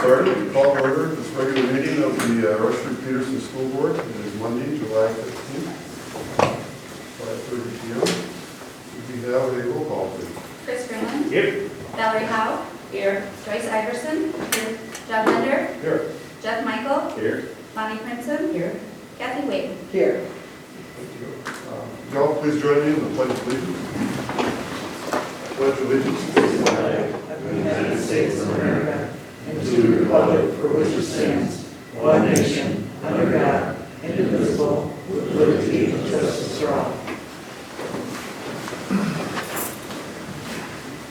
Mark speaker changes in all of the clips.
Speaker 1: started. We call to order this regular meeting of the Rushford-Peterson School Board. It is Monday, July 15th, 5:30 p.m. We have a roll call, please.
Speaker 2: Chris Grimlin.
Speaker 3: Here.
Speaker 2: Valerie Howe. Here. Joyce Iverson. Here. John Linder.
Speaker 1: Here.
Speaker 2: Jeff Michael.
Speaker 3: Here.
Speaker 2: Bonnie Princeton. Here. Kathy Wade.
Speaker 4: Here.
Speaker 1: Thank you. Y'all, please join me in the Pledge of Allegiance. Pledge allegiance to the flag
Speaker 4: Of the United States of America and to the republic for which it stands, one nation, under God, indivisible, with liberty and justice for all.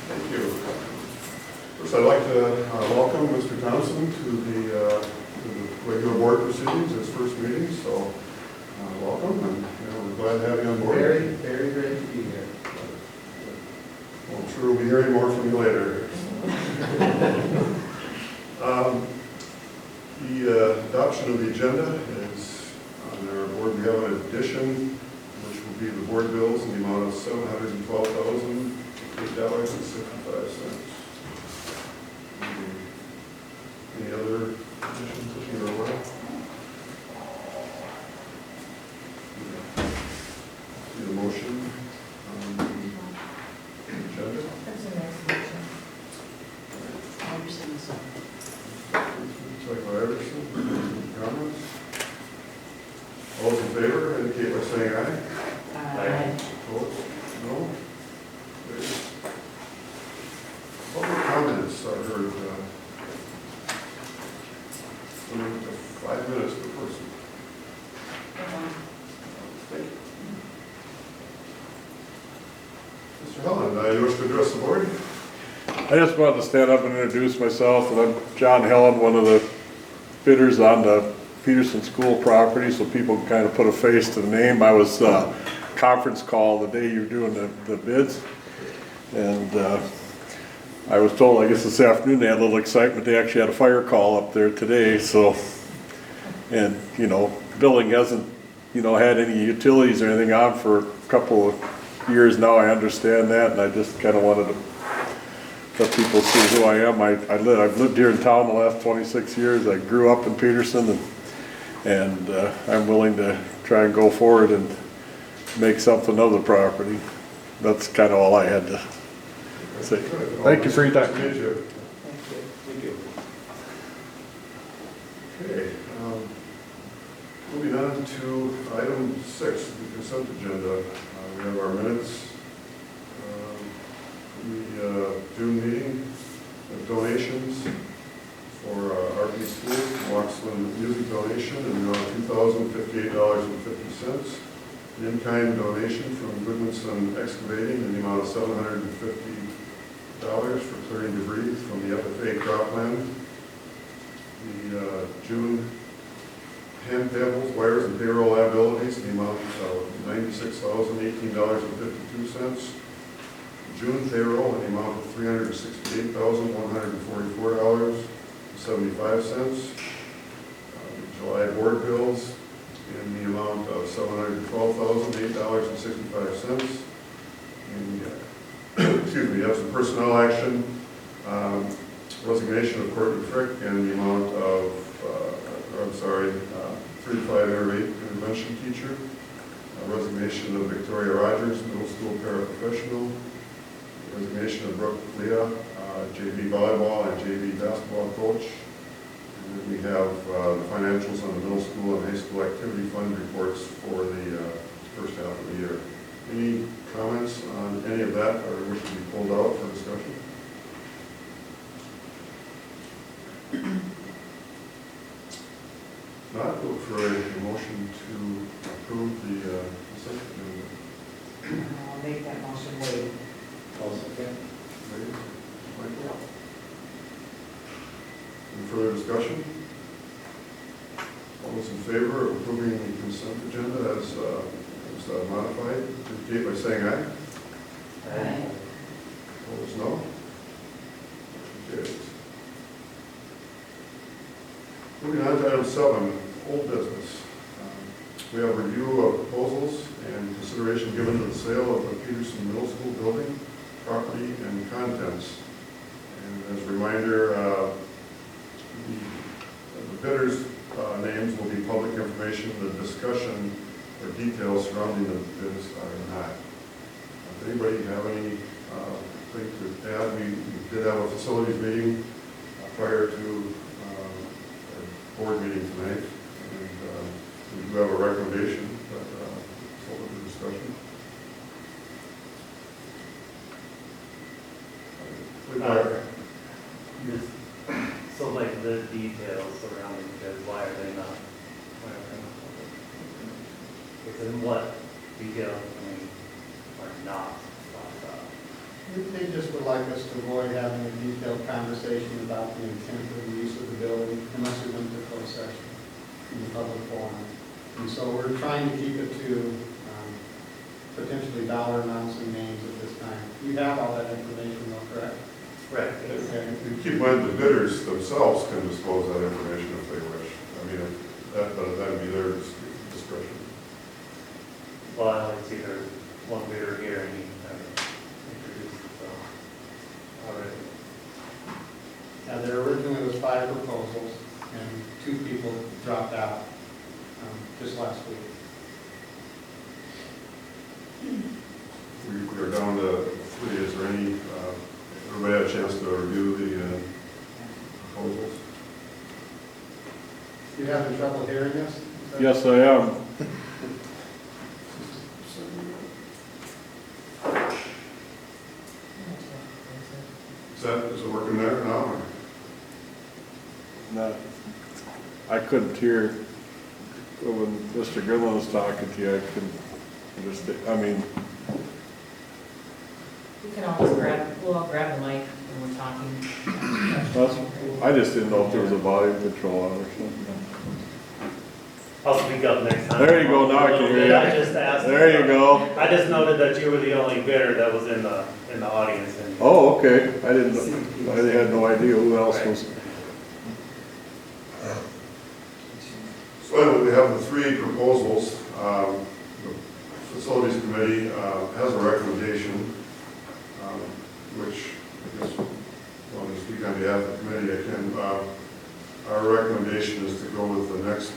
Speaker 1: Thank you. First, I'd like to welcome Mr. Thompson to the regular board proceedings, his first meeting. So, welcome, and we're glad to have you on board.
Speaker 3: Very, very great to be here.
Speaker 1: Well, I'm sure we'll be hearing more from you later. The adoption of the agenda is on our board. We have an addition, which will be the board bills in the amount of $712,008.65. Any other additions that you're aware of? Need a motion on the agenda?
Speaker 4: That's the next motion. Iverson is up.
Speaker 1: Second by Iverson. Any comments? All those in favor indicate by saying aye.
Speaker 4: Aye.
Speaker 1: Opposed? No? Carries. Public comments are heard. Limited to 5 minutes per person. Thank you. Mr. Helen, you wish to address the board?
Speaker 5: I just wanted to stand up and introduce myself, and I'm John Helen, one of the bidders on the Peterson School property, so people can kind of put a face to the name. I was conference call the day you were doing the bids, and I was told, I guess this afternoon, they had a little excitement. They actually had a fire call up there today, so, and, the building hasn't, had any utilities or anything on for a couple of years now. I understand that, and I just kind of wanted to let people see who I am. I've lived here in town the last 26 years. I grew up in Peterson, and I'm willing to try and go forward and make something of the property. That's kind of all I had to say. Thank you for your time.
Speaker 1: Nice to meet you.
Speaker 3: Thank you.
Speaker 1: Okay. Moving on to item 6, the consent agenda. We have our minutes. The June meeting of donations for RP Schools, Waxland Music donation in the amount of $2,058.50. An in-kind donation from Goodmanson Excavating in the amount of $750 for clearing debris from the FFA cropland. The June hand payables, wires, and payroll liabilities in the amount of $96,018.52. June payroll in the amount of $368,144.75. July board bills in the amount of $712,008.65. And excuse me, we have some personnel action, resignation of Courtney Frick in the amount of, 3-5 intervention teacher, resignation of Victoria Rogers, middle school paraprofessional, resignation of Brooke Leah, JV volleyball and JV basketball coach. And then we have the financials on the middle school and high school activity fund reports for the first half of the year. Any comments on any of that, or wish to be pulled out for discussion? Not, look for a motion to approve the consent agenda.
Speaker 4: I'll make that motion, Wade.
Speaker 1: Ready? Michael? Any further discussion? All those in favor of approving the consent agenda as modified, indicate by saying aye.
Speaker 4: Aye.
Speaker 1: Opposed, no? Motion carries. Moving on to item 7, old business. We have review of proposals and consideration given to the sale of the Peterson Middle School building, property, and contents. And as a reminder, the bidders' names will be public information. The discussion or details surrounding the bids are not. Does anybody have any thing to add? We did have a facilities meeting prior to our board meeting tonight, and we do have a recommendation, but it's open to discussion.
Speaker 6: So like the details surrounding bids, why are they not? Within what details are not talked about?
Speaker 7: They just would like us to avoid having a detailed conversation about the intent of the use of the building unless we went to closed session in the public forum. And so we're trying to keep it to potentially dollar amounts and names at this time. You have all that information though, correct?
Speaker 6: Right.
Speaker 7: Okay.
Speaker 1: And keep in mind, the bidders themselves can disclose that information if they wish. I mean, that'd be their discretion.
Speaker 6: Well, I only see there's one bidder here and he kind of introduced himself already.
Speaker 7: Now, there originally was 5 proposals and 2 people dropped out just last week.
Speaker 1: We are down to 3. Is there any, everybody had a chance to review the proposals?
Speaker 7: You having trouble hearing us?
Speaker 5: Yes, I am.
Speaker 1: Is it working there now? Or?
Speaker 5: No, I couldn't hear when Mr. Grimlin was talking to you. I couldn't understand. I mean,
Speaker 8: We can always we'll all grab the mic when we're talking.
Speaker 5: I just didn't know if there was a volume control on or something.
Speaker 6: I'll speak up next time.
Speaker 5: There you go, now I can hear you.
Speaker 6: I just asked.
Speaker 5: There you go.
Speaker 6: I just noted that you were the only bidder that was in the audience. And
Speaker 5: Oh, okay. I had no idea who else was.
Speaker 1: So anyway, we have the 3 proposals. The Facilities Committee has a recommendation, which I guess, well, to speak on behalf of the committee, I can. Our recommendation is to go with the next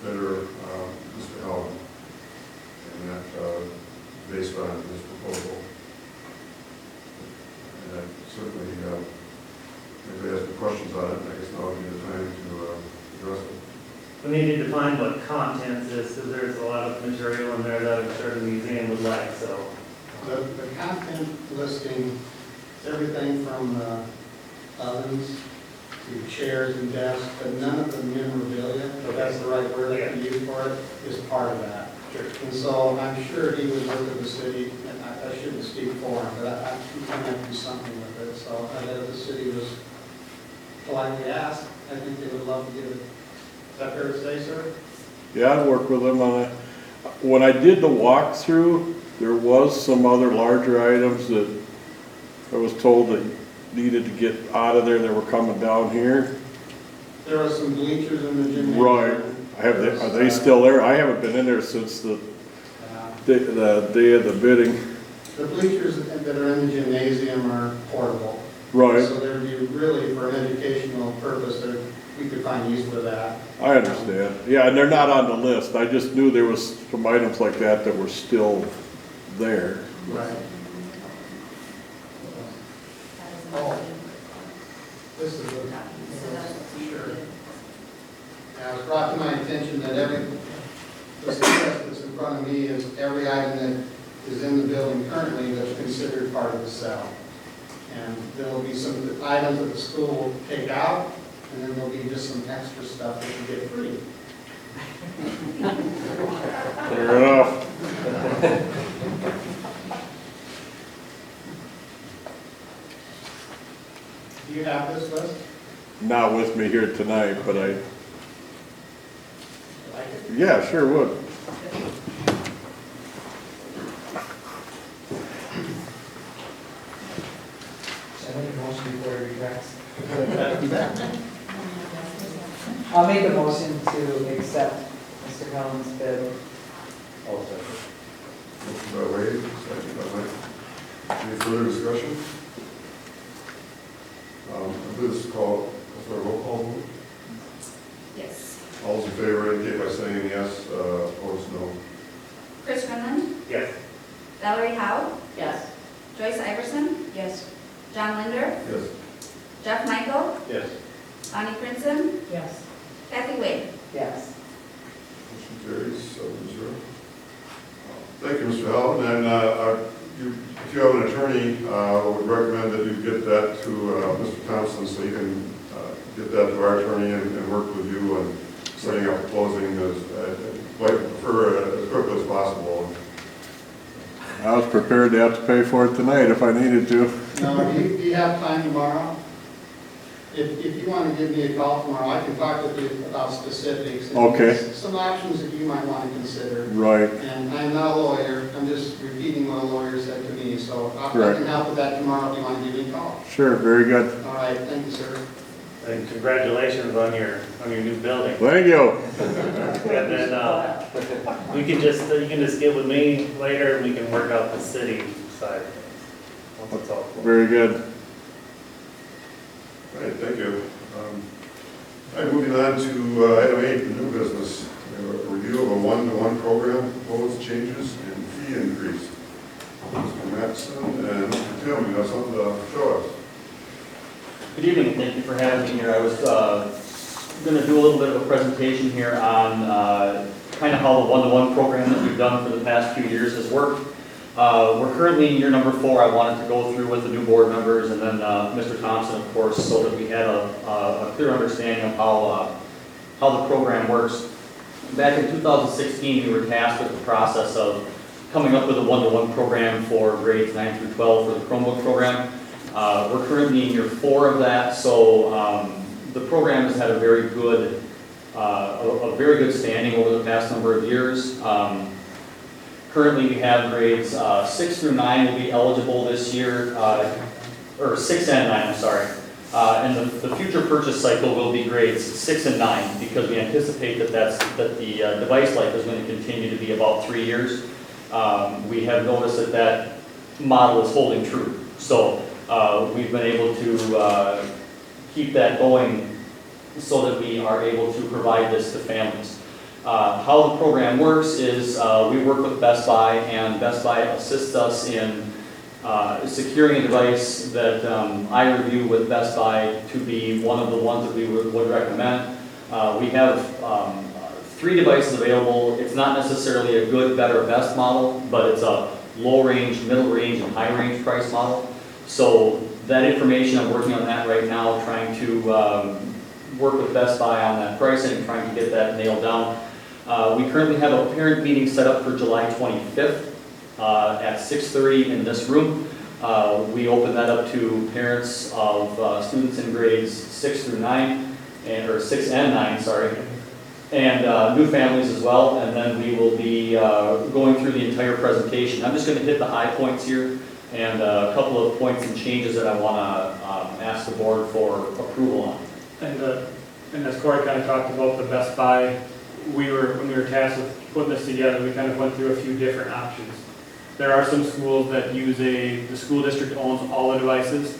Speaker 1: bidder, Mr. Helen, and that based on this proposal. And that certainly, if anybody has any questions on it, I guess now would be the time to address it.
Speaker 6: we need to define what contents is, because there's a lot of material in there that I'm sure the museum would like, so.
Speaker 7: The content listing, everything from ovens to chairs and desks, but none of the memorabilia, if that's the right word I can use for it, is part of that.
Speaker 6: Sure.
Speaker 7: And so I'm sure he would work with the city, and I shouldn't speak for him, but I think I have to do something with it. So I know the city was politely asked, I think they would love to get it. Is that fair to say, sir?
Speaker 5: Yeah, I worked with them on it. When I did the walkthrough, there was some other larger items that I was told that needed to get out of there that were coming down here.
Speaker 7: There are some bleachers in the gymnasium.
Speaker 5: Right. Are they still there? I haven't been in there since the day of the bidding.
Speaker 7: The bleachers that are in the gymnasium are portable.
Speaker 5: Right.
Speaker 7: So there'd be really, for an educational purpose, we could find use for that.
Speaker 5: I understand. Yeah, and they're not on the list. I just knew there was some items like that that were still there.
Speaker 7: Right.
Speaker 2: Oh.
Speaker 7: This is a,
Speaker 2: So that's-
Speaker 7: sure. Now, it's brought to my attention that the success that's in front of me is every item that is in the building currently that's considered part of the cell. And there'll be some items that the school will take out, and then there'll be just some extra stuff that you get free.
Speaker 5: Fair enough.
Speaker 7: Do you have this list?
Speaker 5: Not with me here tonight, but
Speaker 7: Like it?
Speaker 5: yeah, sure would.
Speaker 4: I make a motion before he regrets. I'll make a motion to accept Mr. Helen's bid.
Speaker 1: Motion by Wade, second by Mike. Any further discussion? I believe this is called, for a roll call vote.
Speaker 2: Yes.
Speaker 1: All those in favor indicate by saying yes, opposed no.
Speaker 2: Chris Quinlan,
Speaker 6: Yes.
Speaker 2: Valerie Howe,
Speaker 8: Yes.
Speaker 2: Joyce Iverson,
Speaker 8: Yes.
Speaker 2: John Linder,
Speaker 1: Yes.
Speaker 2: Jeff Michael,
Speaker 6: Yes.
Speaker 2: Bonnie Princeton,
Speaker 8: Yes.
Speaker 2: Kathy Wade.
Speaker 4: Yes.
Speaker 1: Motion carries 7-0. Thank you, Mr. Howell. And if you have an attorney, I would recommend that you get that to Mr. Thompson so you can get that to our attorney and work with you on setting up the closing as quickly as possible.
Speaker 5: I was prepared to have to pay for it tonight if I needed to.
Speaker 7: Now, do you have time tomorrow? If you want to give me a call tomorrow, I can talk with you about specifics. and
Speaker 5: Okay.
Speaker 7: some options that you might want to consider.
Speaker 5: Right.
Speaker 7: And I'm not a lawyer, I'm just repeating what a lawyer said to me, so I
Speaker 5: Correct.
Speaker 7: can help with that tomorrow if you want to give me a call.
Speaker 5: Sure, very good.
Speaker 7: All right, thank you, sir.
Speaker 6: And congratulations on your new building.
Speaker 5: Thank you.
Speaker 6: And then, you can just get with me later, and we can work out the city side, once it's all closed.
Speaker 5: Very good.
Speaker 1: All right, thank you. All right, moving on to item 8, the new business. We have a review of a one-to-one program, proposed changes and fee increase. Mr. Mattson and Mr. Tim, you have something to show us?
Speaker 9: Good evening, thank you for having me here. I was going to do a little bit of a presentation here on kind of how the one-to-one program that we've done for the past few years has worked. We're currently in year number 4. I wanted to go through with the new board members and then Mr. Thompson, of course, so that we had a clear understanding of how the program works. Back in 2016, we were tasked with the process of coming up with a one-to-one program for grades 9 through 12 for the Chromebook program. We're currently in year 4 of that, so the program has had a very good standing over the past number of years. Currently, we have grades 6 through 9 will be eligible this year, or 6 and 9, I'm sorry. And the future purchase cycle will be grades 6 and 9 because we anticipate that the device life is going to continue to be about 3 years. We have noticed that model is holding true. So we've been able to keep that going so that we are able to provide this to families. How the program works is we work with Best Buy, and Best Buy assists us in securing a device that I review with Best Buy to be one of the ones that we would recommend. We have 3 devices available. It's not necessarily a good, better, best model, but it's a low range, middle range, and high range price model. So that information, I'm working on that right now, trying to work with Best Buy on that pricing, trying to get that nailed down. We currently have a parent meeting set up for July 25th at 6:30 in this room. We open that up to parents of students in grades 6 through 9, or 6 and 9, sorry, and new families as well. And then we will be going through the entire presentation. I'm just going to hit the high points here and a couple of points and changes that I want to ask the board for approval on.
Speaker 10: And as Corey kind of talked about the Best Buy, when we were tasked with putting this together, we kind of went through a few different options. There are some schools that use the school district owns all the devices,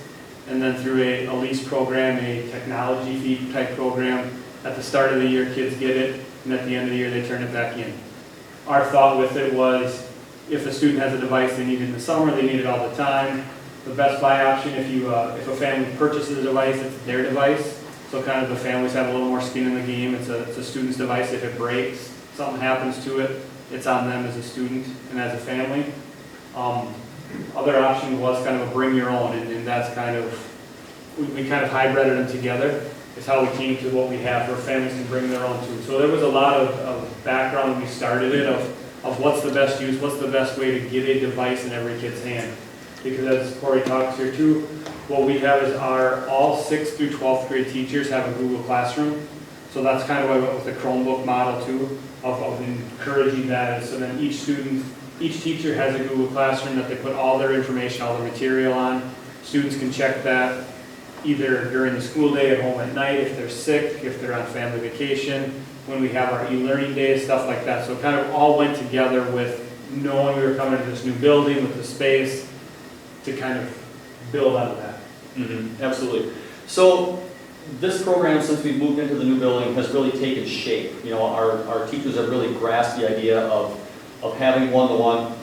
Speaker 10: and then through a lease program, a technology fee type program, at the start of the year, kids get it, and at the end of the year, they turn it back in. Our thought with it was, if a student has a device they need in the summer, they need it all the time. The Best Buy option, if a family purchases a device, it's their device. So kind of the families have a little more skin in the game. It's a student's device. If it breaks, something happens to it, it's on them as a student and as a family. Other option was kind of a bring your own, and that's kind of, we kind of hybrided them together. Is how we came to what we have where families can bring their own too. So there was a lot of background when we started it of what's the best use, what's the best way to get a device in every kid's hand. Because as Corey talks here too, what we have is all 6th through 12th grade teachers have a Google Classroom. So that's kind of why we went with the Chromebook model too, of encouraging that. So then each teacher has a Google Classroom that they put all their information, all the material on. Students can check that either during the school day, at home at night, if they're sick, if they're on family vacation, when we have our e-learning days, stuff like that. So it kind of all went together with knowing we were coming to this new building with the space to kind of build out of that.
Speaker 9: Absolutely. So this program, since we've moved into the new building, has really taken shape. You know, our teachers have really grasped the idea of having one-to-one.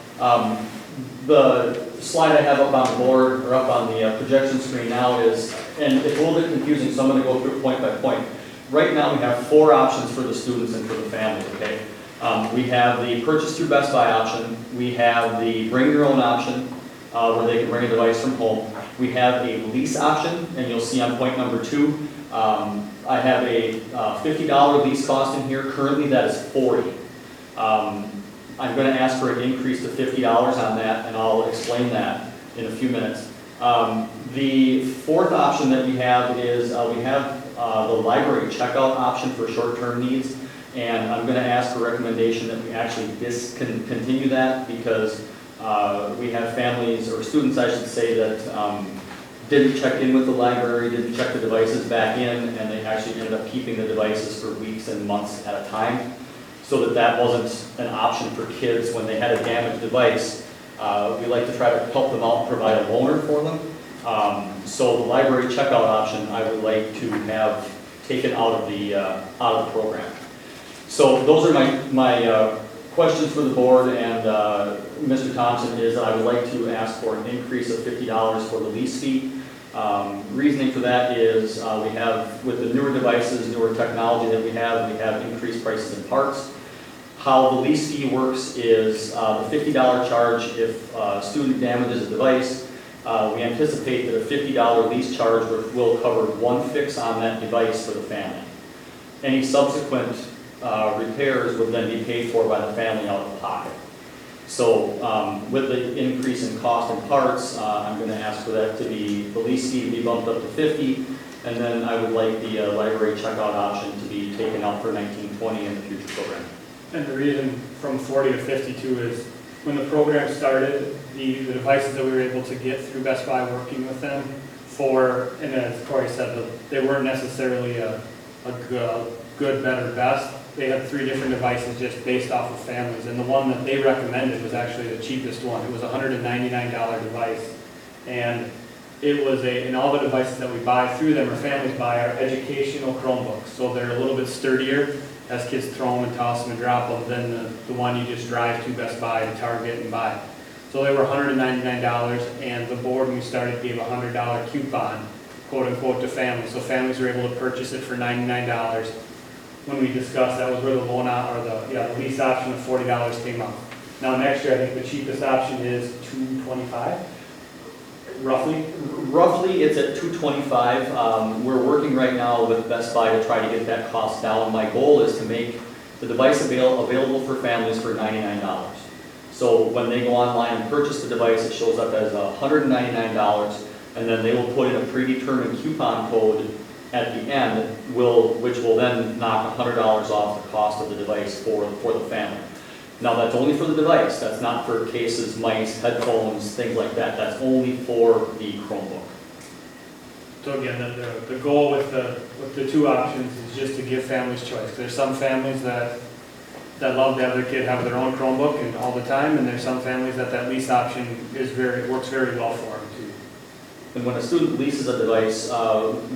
Speaker 9: The slide I have up on the board, or up on the projection screen now is, and it's a little bit confusing, so I'm going to go through it point by point. Right now, we have 4 options for the students and for the family, okay? We have the purchase through Best Buy option. We have the bring your own option, where they can bring a device from home. We have a lease option, and you'll see on point number 2, I have a $50 lease cost in here. Currently, that is $40. I'm going to ask for an increase to $50 on that, and I'll explain that in a few minutes. The 4th option that we have is we have the library checkout option for short-term needs, and I'm going to ask for recommendation that we actually discontinue that because we have families, or students I should say, that didn't check in with the library, didn't check the devices back in, and they actually ended up keeping the devices for weeks and months at a time. So that wasn't an option for kids when they had a damaged device. We like to try to help them out and provide a loaner for them. So the library checkout option I would like to have taken out of the program. So those are my questions for the board, and Mr. Thompson, is that I would like to ask for an increase of $50 for the lease fee. Reasoning for that is we have, with the newer devices, newer technology that we have increased prices in parts. How the lease fee works is the $50 charge if a student damages a device. We anticipate that a $50 lease charge will cover one fix on that device for the family. Any subsequent repairs would then be paid for by the family out of pocket. So with the increase in cost and parts, I'm going to ask for that to be, the lease fee to be bumped up to $50, and then I would like the library checkout option to be taken out for $19.20 in the future program.
Speaker 10: And the reason from 40 to 52 is when the program started, the devices that we were able to get through Best Buy, working with them and as Corey said, they weren't necessarily a good, better, best. They had 3 different devices just based off of families, and the one that they recommended was actually the cheapest one. It was a $199 device, and it was and all the devices that we buy through them, or families buy, are educational Chromebooks, so they're a little bit sturdier as kids throw them and toss them and drop them than the one you just drive to Best Buy and Target and buy. So they were $199, and the board, when we started, gave a $100 coupon, quote unquote, to families. So families were able to purchase it for $99. When we discussed, that was where the loan or the lease option of $40 came up. Now next year, I think the cheapest option is $225, roughly.
Speaker 9: Roughly, it's at $225. We're working right now with Best Buy to try to get that cost down. My goal is to make the device available for families for $99. So when they go online and purchase the device, it shows up as $199, and then they will put in a predetermined coupon code at the end, which will then knock $100 off the cost of the device for the family. Now that's only for the device, that's not for cases, mice, headphones, things like that. That's only for the Chromebook.
Speaker 10: So again, the goal with the 2 options is just to give families choice. There's some families that love to have their kid have their own Chromebook and all the time, and there's some families that lease option works very well for them too.
Speaker 9: And when a student leases a device,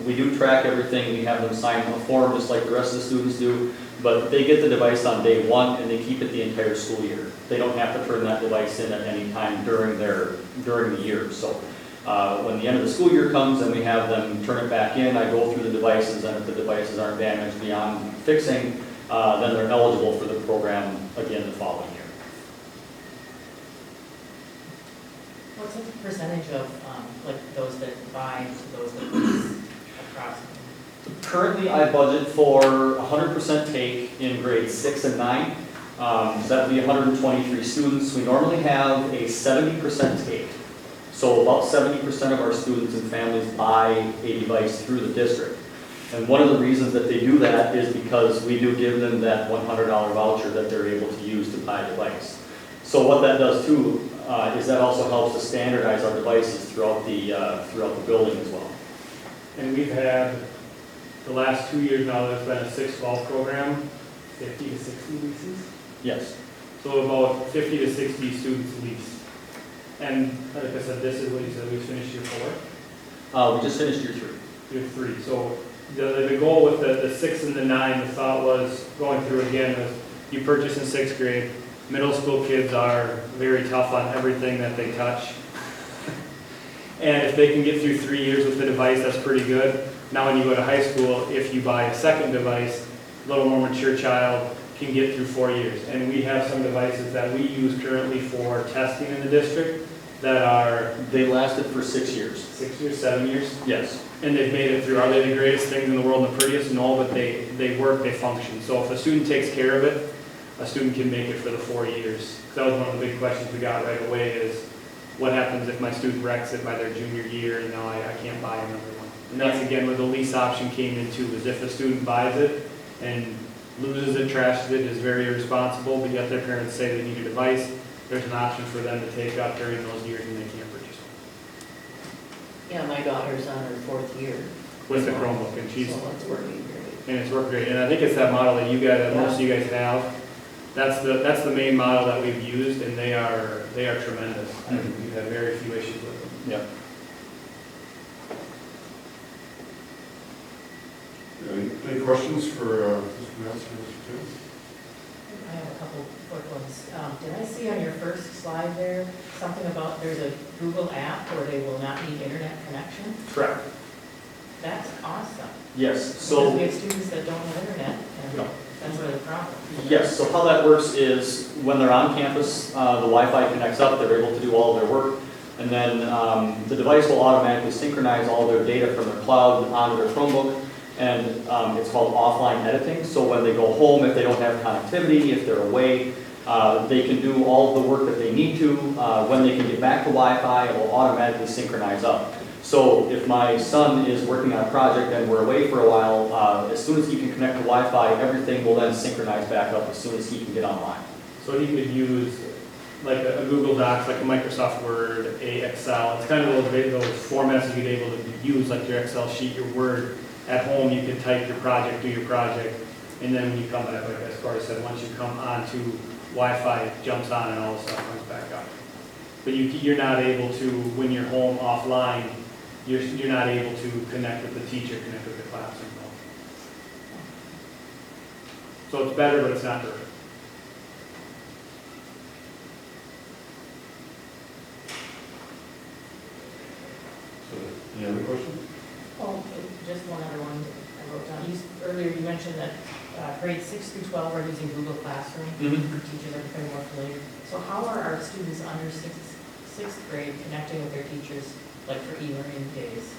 Speaker 9: we do track everything. We have them sign a form just like the rest of the students do, but they get the device on day 1 and they keep it the entire school year. They don't have to turn that device in at any time during the year. So when the end of the school year comes and we have them turn it back in, I go through the devices, and if the devices aren't damaged beyond fixing, then they're eligible for the program again the following year.
Speaker 8: What's the percentage of, like, those that buy to those that lease approximately?
Speaker 9: Currently, I budget for 100% take in grades 6 and 9. That would be 123 students. We normally have a 70% take. So about 70% of our students and families buy a device through the district. And one of the reasons that they do that is because we do give them that $100 voucher that they're able to use to buy a device. So what that does too is that also helps to standardize our devices throughout the building as well.
Speaker 10: And we've had, the last 2 years now, there's been a 6-12 program, 50 to 60 leases.
Speaker 9: Yes.
Speaker 10: So about 50 to 60 students lease. And like I said, this is what you said, we finished year 4.
Speaker 9: We just finished year 3.
Speaker 10: Year 3. So The goal with the 6 and the 9, the thought was, going through again, was you purchase in 6th grade, middle school kids are very tough on everything that they touch. And if they can get through 3 years with the device, that's pretty good. Now when you go to high school, if you buy a second device, a little more mature child can get through 4 years. And we have some devices that we use currently for testing in the district that are
Speaker 9: They lasted for 6 years.
Speaker 10: 6 years, 7 years.
Speaker 9: Yes.
Speaker 10: And they've made it through. Are they the greatest things in the world and the prettiest? No, but they work, they function. So if a student takes care of it, a student can make it for the 4 years. That was one of the big questions we got right away is, what happens if my student wrecks it by their junior year and now I can't buy another one? And that's again where the lease option came into, is if a student buys it and loses it, trashes it, is very irresponsible, but yet their parents say they need a device, there's an option for them to take up during those years and they can't purchase one.
Speaker 4: Yeah, my daughter's on her 4th year.
Speaker 10: With the Chromebook, and she's,
Speaker 4: So it's working great.
Speaker 10: and it's worked great. And I think it's that model that you guys, that most of you guys have. That's the main model that we've used, and they are tremendous. I mean, we've had very few issues with them.
Speaker 9: Yep.
Speaker 1: Any questions for Mr. Mattson or Mr. Tim?
Speaker 8: I have a couple quick ones. Did I see on your first slide there, something about there's a Google app where they will not need internet connection?
Speaker 10: Correct.
Speaker 8: That's awesome.
Speaker 9: Yes,
Speaker 8: Because
Speaker 9: so,
Speaker 8: we have students that don't have internet, and
Speaker 9: No.
Speaker 8: that's really a problem.
Speaker 9: yes, so how that works is when they're on campus, the Wi-Fi connects up, they're able to do all of their work, and then the device will automatically synchronize all their data from their cloud onto their Chromebook, and it's called offline editing. So when they go home, if they don't have connectivity, if they're away, they can do all of the work that they need to. When they can get back to Wi-Fi, it will automatically synchronize up. So if my son is working on a project and we're away for a while, as soon as he can connect to Wi-Fi, everything will then synchronize back up as soon as he can get online.
Speaker 10: So he could use like a Google Docs, like a Microsoft Word, a Excel. It's kind of those formats that you'd be able to use, like your Excel sheet, your Word. At home, you can type your project, do your project, and then when you come back, like as Corey said, once you come onto Wi-Fi, it jumps on and all the stuff comes back up. But you're not able to, when you're home offline, you're not able to connect with the teacher, connect with the class and all. So it's better, but it's not perfect.
Speaker 1: Any other questions?
Speaker 8: Oh, just one other one I wrote down. Earlier you mentioned that grades 6 through 12 are using Google Classroom. Teachers are becoming more familiar. So how are our students under sixth grade connecting with their teachers, like for e-learning days?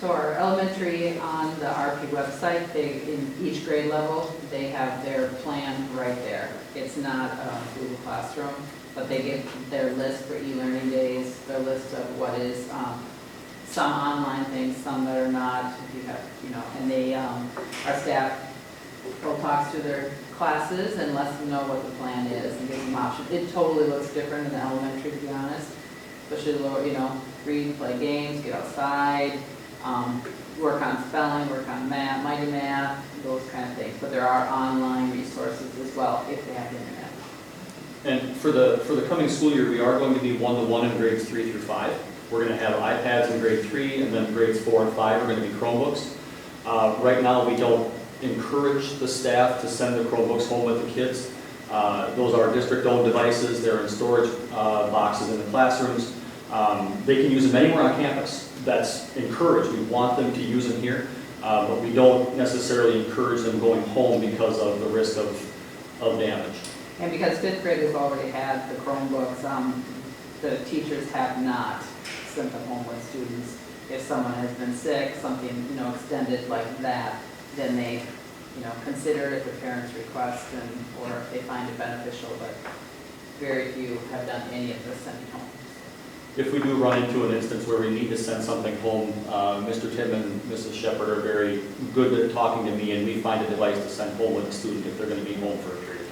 Speaker 11: So our elementary on the RP website, in each grade level, they have their plan right there. It's not Google Classroom, but they get their list for e-learning days, their list of what is some online things, some that are not. If you have, and they, our staff will talk to their classes and let them know what the plan is and give them options. It totally looks different in the elementary, to be honest. Especially lower, read, play games, get outside, work on spelling, work on math, Mighty Math, those kind of things. But there are online resources as well if they have the internet.
Speaker 9: And for the coming school year, we are going to be 1-to-1 in grades 3 through 5. We're going to have iPads in grade 3, and then grades 4 and 5 are going to be Chromebooks. Right now, we don't encourage the staff to send the Chromebooks home with the kids. Those are district-owned devices. They're in storage boxes in the classrooms. They can use them anywhere on campus. That's encouraged. We want them to use them here, but we don't necessarily encourage them going home because of the risk of damage.
Speaker 11: And because fifth graders already had the Chromebooks, the teachers have not sent them home with students. If someone has been sick, something, extended like that, then they, consider it at the parent's request or if they find it beneficial, but very few have done any of this sending home.
Speaker 9: If we do run into an instance where we need to send something home, Mr. Tim and Mrs. Shepard are very good at talking to me, and we find a device to send home with a student if they're going to be home for a period of time.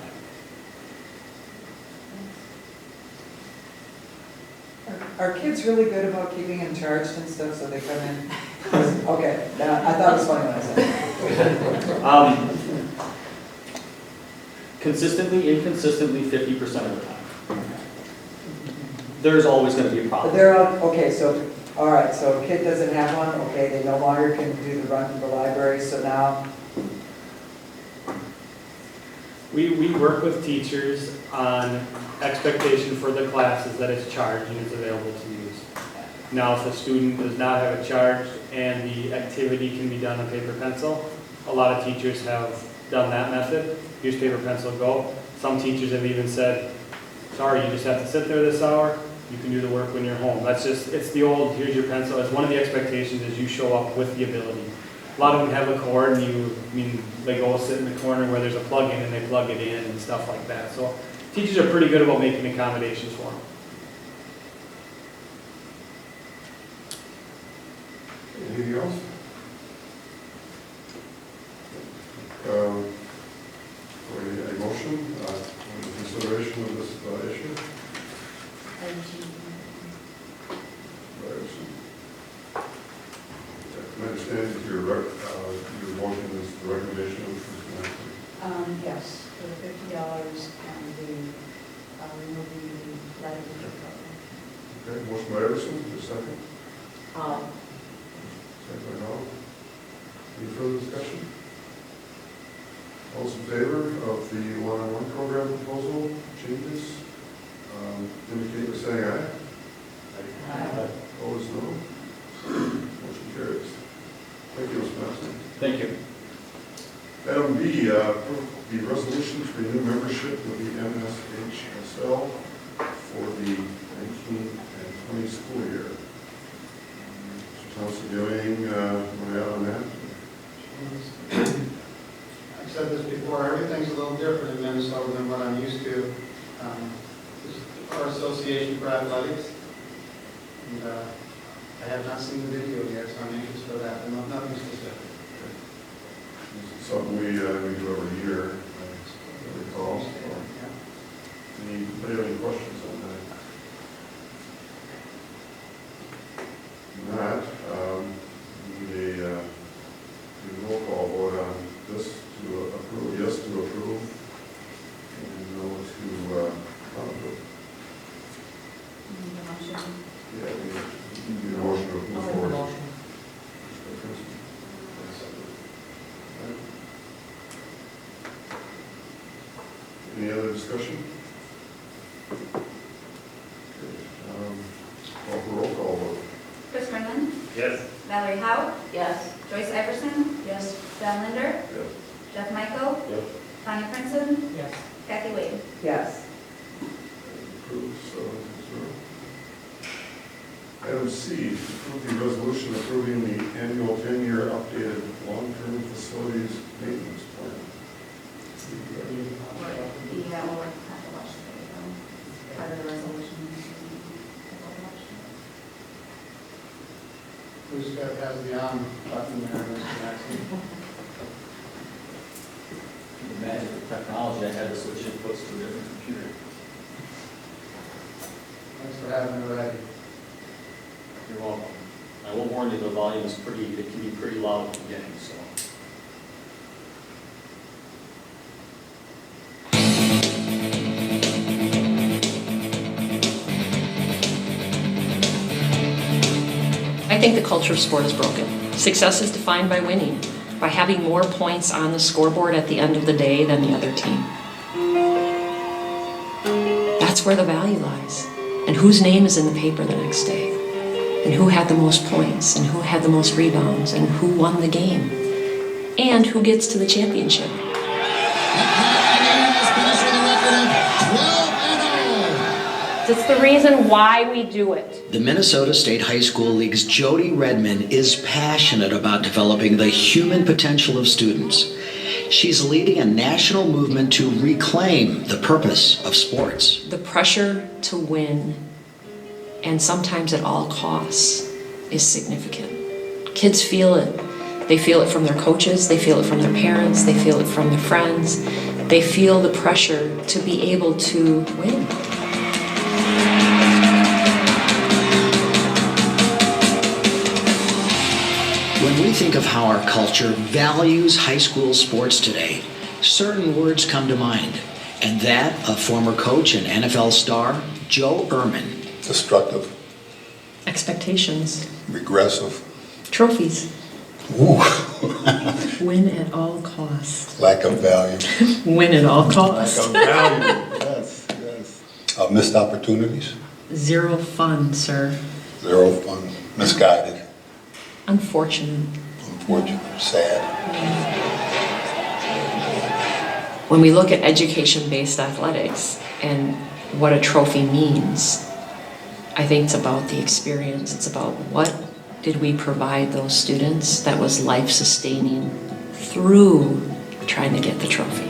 Speaker 4: Are kids really good about keeping them charged and stuff, so they come in? Okay, I thought it was funny when I said it.
Speaker 9: Consistently, inconsistently, 50% of the time. There's always going to be a
Speaker 4: But
Speaker 9: problem.
Speaker 4: they're out, okay, so All right, so a kid doesn't have one, okay, they no longer can do the run to the library, so now,
Speaker 10: We work with teachers on expectation for the classes that it's charged and is available to use. Now, if a student does not have it charged and the activity can be done on paper pencil, a lot of teachers have done that method, use paper pencil, go. Some teachers have even said, sorry, you just have to sit there this hour, you can do the work when you're home. That's just, it's the old, here's your pencil. It's one of the expectations is you show up with the ability. A lot of them have a cord and they go sit in the corner where there's a plug-in and they plug it in and stuff like that. So teachers are pretty good about making accommodations for them.
Speaker 1: Anything else? A motion, on the consideration of this issue? My understanding is your motion is the recommendation of Mr.
Speaker 12: Yes, for the $50 and the removing the light teacher program.
Speaker 1: Okay, motion by Everson, is there a second?
Speaker 12: Um,
Speaker 1: Second by Hall. Any further discussion? All those in favor of the one-on-one program proposal changes, indicate by saying aye. Opposed, no. Motion carries. Thank you, Mr. Matheson.
Speaker 9: Thank you.
Speaker 1: Item B, approve the resolution to renew membership with the MSHSL for the 19 and 20 school year. Mr. Thompson, do you have anything to add on that?
Speaker 7: I've said this before, everything's a little different in Minnesota than what I'm used to. This is our association for athletics, and I have not seen the video yet, so I'm anxious for that, and nothing specific.
Speaker 1: This is something we do every year, I recall. Anybody have any questions on that? Not, we need a roll call vote on this to approve, yes to approve, and no to not approve. Yeah, we need a motion to move forward. Any other discussion? Call for roll call vote.
Speaker 2: Chris Brennan,
Speaker 6: Yes.
Speaker 2: Valerie Howe,
Speaker 12: Yes.
Speaker 2: Joyce Iverson,
Speaker 12: Yes.
Speaker 2: John Linder,
Speaker 1: Yes.
Speaker 2: Jeff Michael,
Speaker 3: Yes.
Speaker 2: Tanya Princeton,
Speaker 10: Yes.
Speaker 2: Kathy Wade.
Speaker 4: yes.
Speaker 1: Approved, 7-0. Item C, approve the resolution approving the annual 10-year updated long-term facilities maintenance plan.
Speaker 2: Yeah, we'll have to watch the video, part of the resolution.
Speaker 7: Who's got, has the on button there, Mr. Jackson?
Speaker 9: The magic of technology, I had to switch inputs to a different computer.
Speaker 7: Thanks for having me ready.
Speaker 9: You're welcome. I will warn you, the volume is it can be pretty loud at the beginning, so.
Speaker 13: I think the culture of sport is broken. Success is defined by winning, by having more points on the scoreboard at the end of the day than the other team. That's where the value lies, and whose name is in the paper the next day, and who had the most points, and who had the most rebounds, and who won the game, and who gets to the championship.
Speaker 8: It's the reason why we do it.
Speaker 14: The Minnesota State High School League's Jody Redman is passionate about developing the human potential of students. She's leading a national movement to reclaim the purpose of sports.
Speaker 13: The pressure to win, and sometimes at all costs, is significant. Kids feel it. They feel it from their coaches, they feel it from their parents, they feel it from their friends. They feel the pressure to be able to win.
Speaker 14: When we think of how our culture values high school sports today, certain words come to mind, and that of former coach and NFL star Joe Ehrmann.
Speaker 1: Destructive.
Speaker 13: Expectations.
Speaker 15: Regressive.
Speaker 13: Trophies.
Speaker 15: Ooh.
Speaker 13: Win at all costs.
Speaker 15: Lack of value.
Speaker 13: Win at all costs.
Speaker 15: Lack of value. Yes, yes. Missed opportunities.
Speaker 13: Zero fun, sir.
Speaker 15: Zero fun. Misguided.
Speaker 13: Unfortunate.
Speaker 15: Unfortunate. Sad.
Speaker 13: When we look at education-based athletics and what a trophy means, I think it's about the experience. It's about what did we provide those students that was life-sustaining through trying to get the trophy.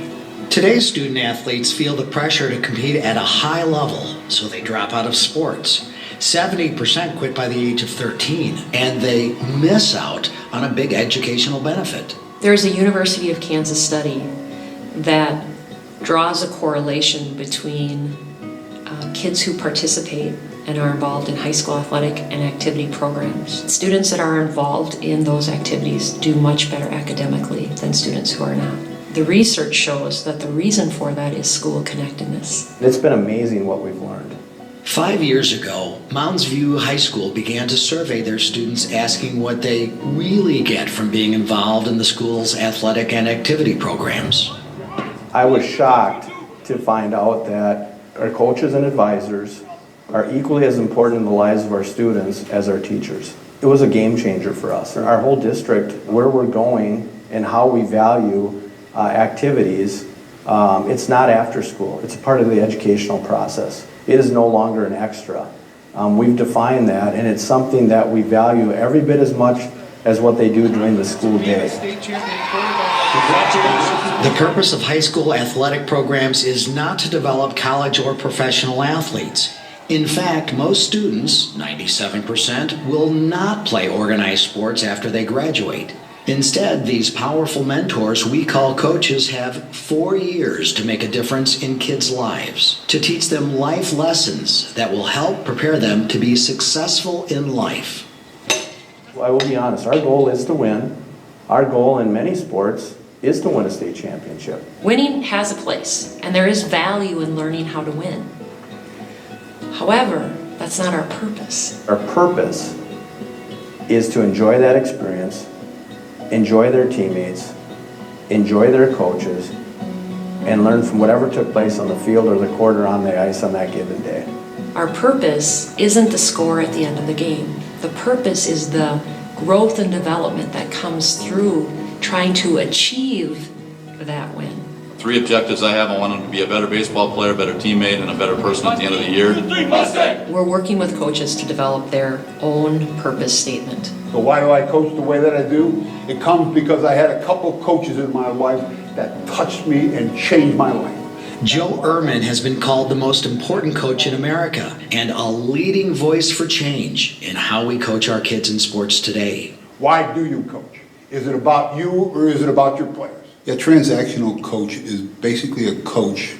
Speaker 14: Today's student athletes feel the pressure to compete at a high level, so they drop out of sports. 70% quit by the age of 13, and they miss out on a big educational benefit.
Speaker 13: There's a University of Kansas study that draws a correlation between kids who participate and are involved in high school athletic and activity programs. Students that are involved in those activities do much better academically than students who are not. The research shows that the reason for that is school connectedness.
Speaker 3: It's been amazing what we've learned.
Speaker 14: 5 years ago, Mounds View High School began to survey their students, asking what they really get from being involved in the school's athletic and activity programs.
Speaker 3: I was shocked to find out that our coaches and advisors are equally as important in the lives of our students as our teachers. It was a game changer for us. Our whole district, where we're going and how we value activities, it's not after school. It's a part of the educational process. It is no longer an extra. We've defined that, and it's something that we value every bit as much as what they do during the school day.
Speaker 14: The purpose of high school athletic programs is not to develop college or professional athletes. In fact, most students, 97%, will not play organized sports after they graduate. Instead, these powerful mentors we call coaches have 4 years to make a difference in kids' lives, to teach them life lessons that will help prepare them to be successful in life.
Speaker 3: Well, I will be honest, our goal is to win. Our goal in many sports is to win a state championship.
Speaker 13: Winning has a place, and there is value in learning how to win. However, that's not our purpose.
Speaker 3: Our purpose is to enjoy that experience, enjoy their teammates, enjoy their coaches, and learn from whatever took place on the field or the court or on the ice on that given day.
Speaker 13: Our purpose isn't the score at the end of the game. The purpose is the growth and development that comes through trying to achieve that win.
Speaker 16: 3 objectives I have. I want them to be a better baseball player, a better teammate, and a better person at the end of the year.
Speaker 13: We're working with coaches to develop their own purpose statement.
Speaker 17: So why do I coach the way that I do? It comes because I had a couple coaches in my life that touched me and changed my life.
Speaker 14: Joe Ehrmann has been called the most important coach in America and a leading voice for change in how we coach our kids in sports today.
Speaker 17: Why do you coach? Is it about you or is it about your players?
Speaker 15: Yeah, transactional coach is basically a coach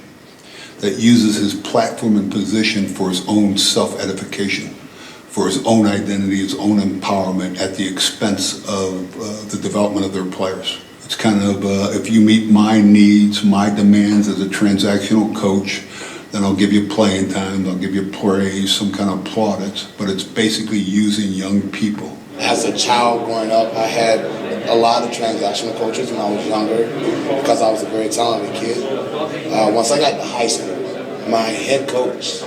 Speaker 15: that uses his platform and position for his own self-edification, for his own identity, his own empowerment at the expense of the development of their players. It's kind of, if you meet my needs, my demands as a transactional coach, then I'll give you playing time, I'll give you praise, some kind of plaudits, but it's basically using young people.
Speaker 18: As a child growing up, I had a lot of transactional coaches when I was younger because I was a very talented kid. Once I got to high school, my head coach,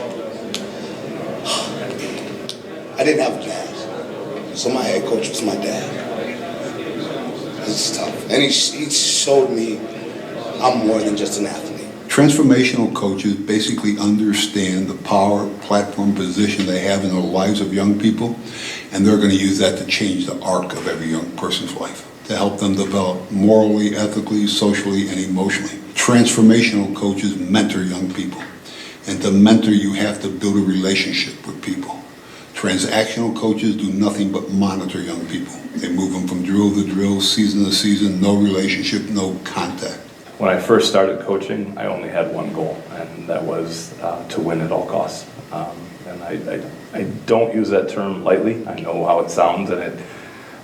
Speaker 18: I didn't have a dad, so my head coach was my dad. It's tough, and he showed me I'm more than just an athlete.
Speaker 15: Transformational coaches basically understand the power, platform, position they have in the lives of young people, and they're going to use that to change the arc of every young person's life, to help them develop morally, ethically, socially, and emotionally. Transformational coaches mentor young people, and to mentor you have to build a relationship with people. Transactional coaches do nothing but monitor young people. They move them from drill to drill, season to season, no relationship, no contact.
Speaker 19: When I first started coaching, I only had one goal, and that was to win at all costs. And I don't use that term lightly. I know how it sounds, and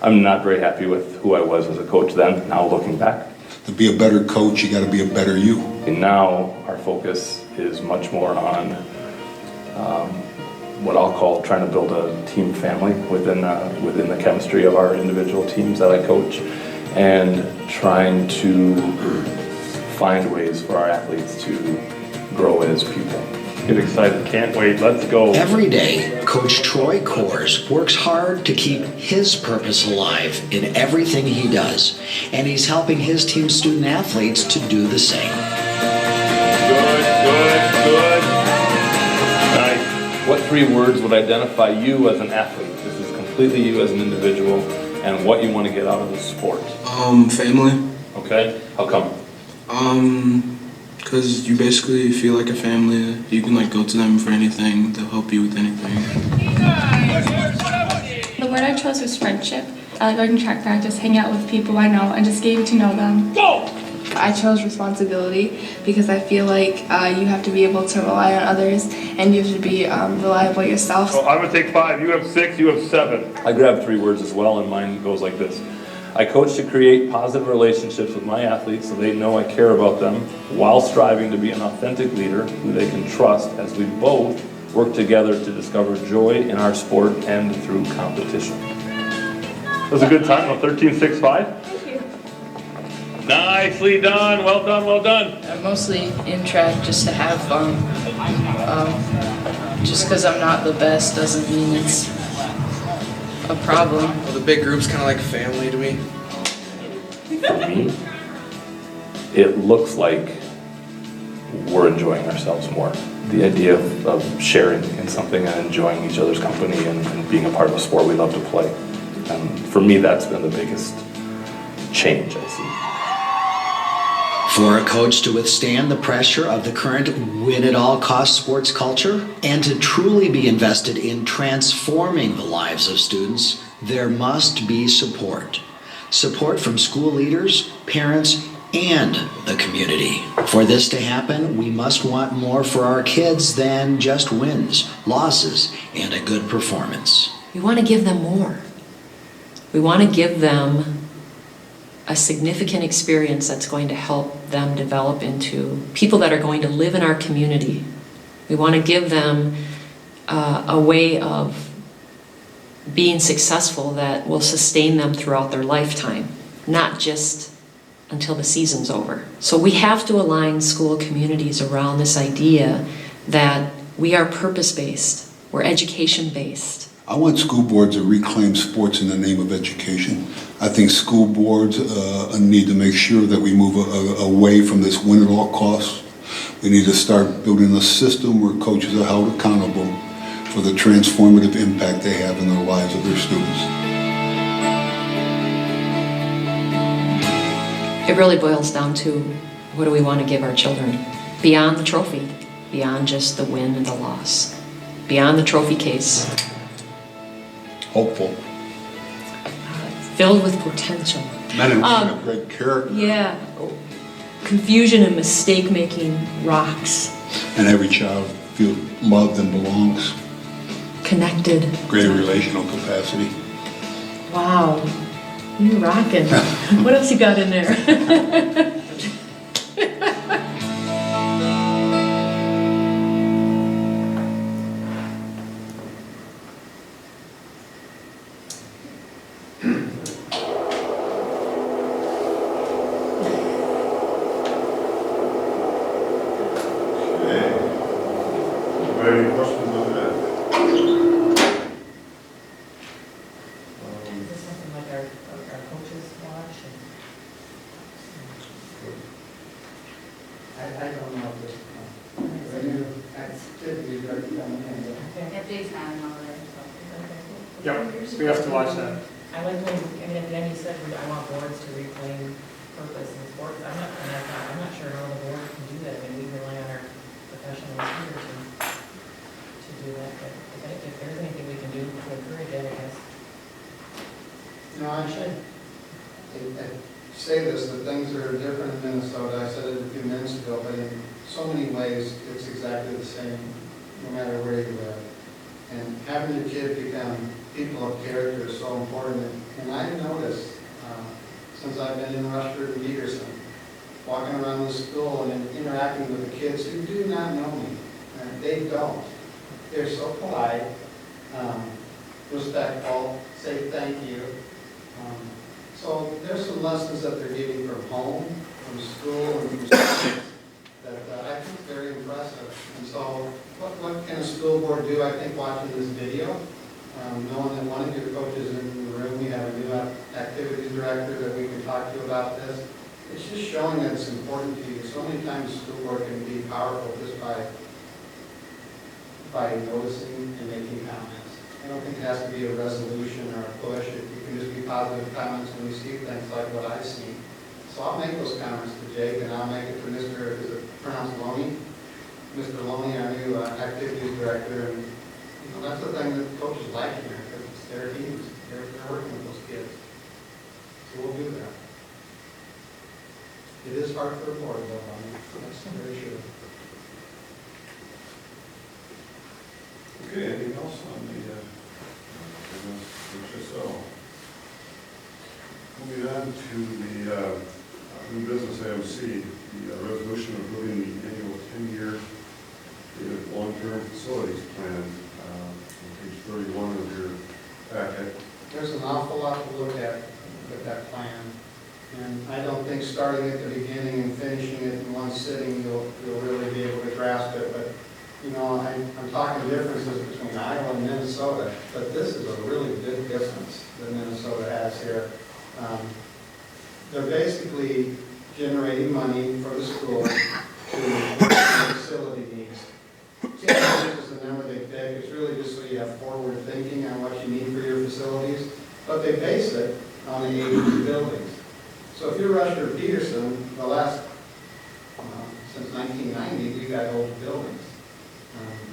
Speaker 19: I'm not very happy with who I was as a coach then, now looking back.
Speaker 15: To be a better coach, you got to be a better you.
Speaker 19: And now our focus is much more on what I'll call trying to build a team family within the chemistry of our individual teams that I coach, and trying to find ways for our athletes to grow as people. Get excited, can't wait, let's go.
Speaker 14: Every day, Coach Troy Kors works hard to keep his purpose alive in everything he does, and he's helping his team student athletes to do the same.
Speaker 19: Good. Nice. What 3 words would identify you as an athlete? This is completely you as an individual and what you want to get out of the sport.
Speaker 20: Family.
Speaker 19: Okay, how come?
Speaker 20: Because you basically feel like a family. You can go to them for anything. They'll help you with anything.
Speaker 21: The word I chose was friendship. I like going to track practice, hang out with people I know, and just getting to know them. Go! I chose responsibility because I feel like you have to be able to rely on others, and you have to be reliable yourself.
Speaker 19: Well, I'm going to take 5. You have 6, you have 7. I grabbed 3 words as well, and mine goes like this. I coach to create positive relationships with my athletes so they know I care about them while striving to be an authentic leader who they can trust as we both work together to discover joy in our sport and through competition. That was a good time, a 13.65.
Speaker 21: Thank you.
Speaker 19: Nicely done, well done, well done.
Speaker 22: I'm mostly in track just to have fun. Just because I'm not the best doesn't mean it's a problem.
Speaker 20: Well, the big group's kind of like family to me.
Speaker 19: For me, it looks like we're enjoying ourselves more. The idea of sharing in something and enjoying each other's company and being a part of a sport we love to play. And for me, that's been the biggest change I see.
Speaker 14: For a coach to withstand the pressure of the current win-at-all-cost sports culture and to truly be invested in transforming the lives of students, there must be support. Support from school leaders, parents, and the community. For this to happen, we must want more for our kids than just wins, losses, and a good performance.
Speaker 13: We want to give them more. We want to give them a significant experience that's going to help them develop into people that are going to live in our community. We want to give them a way of being successful that will sustain them throughout their lifetime, not just until the season's over. So we have to align school communities around this idea that we are purpose-based, we're education-based.
Speaker 15: I want school boards to reclaim sports in the name of education. I think school boards need to make sure that we move away from this win at all costs. We need to start building a system where coaches are held accountable for the transformative impact they have in the lives of their students.
Speaker 13: It really boils down to what do we want to give our children? Beyond the trophy, beyond just the win and the loss, beyond the trophy case.
Speaker 15: Hopeful.
Speaker 13: Filled with potential.
Speaker 15: Men and women of great character.
Speaker 13: Yeah. Confusion and mistake-making rocks.
Speaker 15: And every child feels loved and belongs.
Speaker 13: Connected.
Speaker 15: Greater relational capacity.
Speaker 13: Wow. You rocking. What else you got in there?
Speaker 1: Any questions on that?
Speaker 8: Is this something like our coaches watch?
Speaker 4: I don't know if it's typically right down the end.
Speaker 2: If Dave's not in over there, so.
Speaker 10: Yep, we have to watch that.
Speaker 8: I like when, I mean, at the end you said, I want boards to reclaim purpose in sports. I'm not sure how the board can do that. I mean, we rely on our professional leaders to do that, but if there's anything we can do to encourage it, I guess.
Speaker 7: You know, I should say this, that things are different in Minnesota. I said it a few minutes ago, but in so many ways, it's exactly the same, no matter where you live. And having your kid become people of character is so important. And I've noticed, since I've been in Rushford and Peterson, walking around the school and interacting with the kids who do not know me, they don't. They're so polite, respectful, say thank you. So there's some lessons that they're getting from home, from school, and from students that I think is very impressive. And so what can a school board do, I think, watching this video? Knowing that one of your coaches is in the room, we have a new activities director that we can talk to about this. It's just showing that it's important to you. So many times school board can be powerful just by noticing and making comments. I don't think it has to be a resolution or a push. It can just be positive comments when you see things like what I've seen. So I'll make those comments to Jake, and I'll make it to Mr. Is it pronounced Loney? Mr. Loney, our new activities director. And that's the thing that coaches like here, because it's their teams. They're working with those kids. So we'll do that. It is hard for a board, though, that's very sure.
Speaker 1: Okay, anything else on the HSL? Moving on to the new business AMC, the resolution approving the annual 10-year long-term facilities plan, on page 31 of your packet.
Speaker 7: There's an awful lot to look at with that plan. And I don't think starting at the beginning and finishing it in one sitting, you'll really be able to grasp it. But, I'm talking differences between Iowa and Minnesota, but this is a really big difference that Minnesota has here. They're basically generating money for the school to facility needs. $10 is the number they pick. It's really just so you have forward thinking on what you need for your facilities. But they base it on the age of the buildings. So if you're Rush or Peterson, since 1990, we've got old buildings.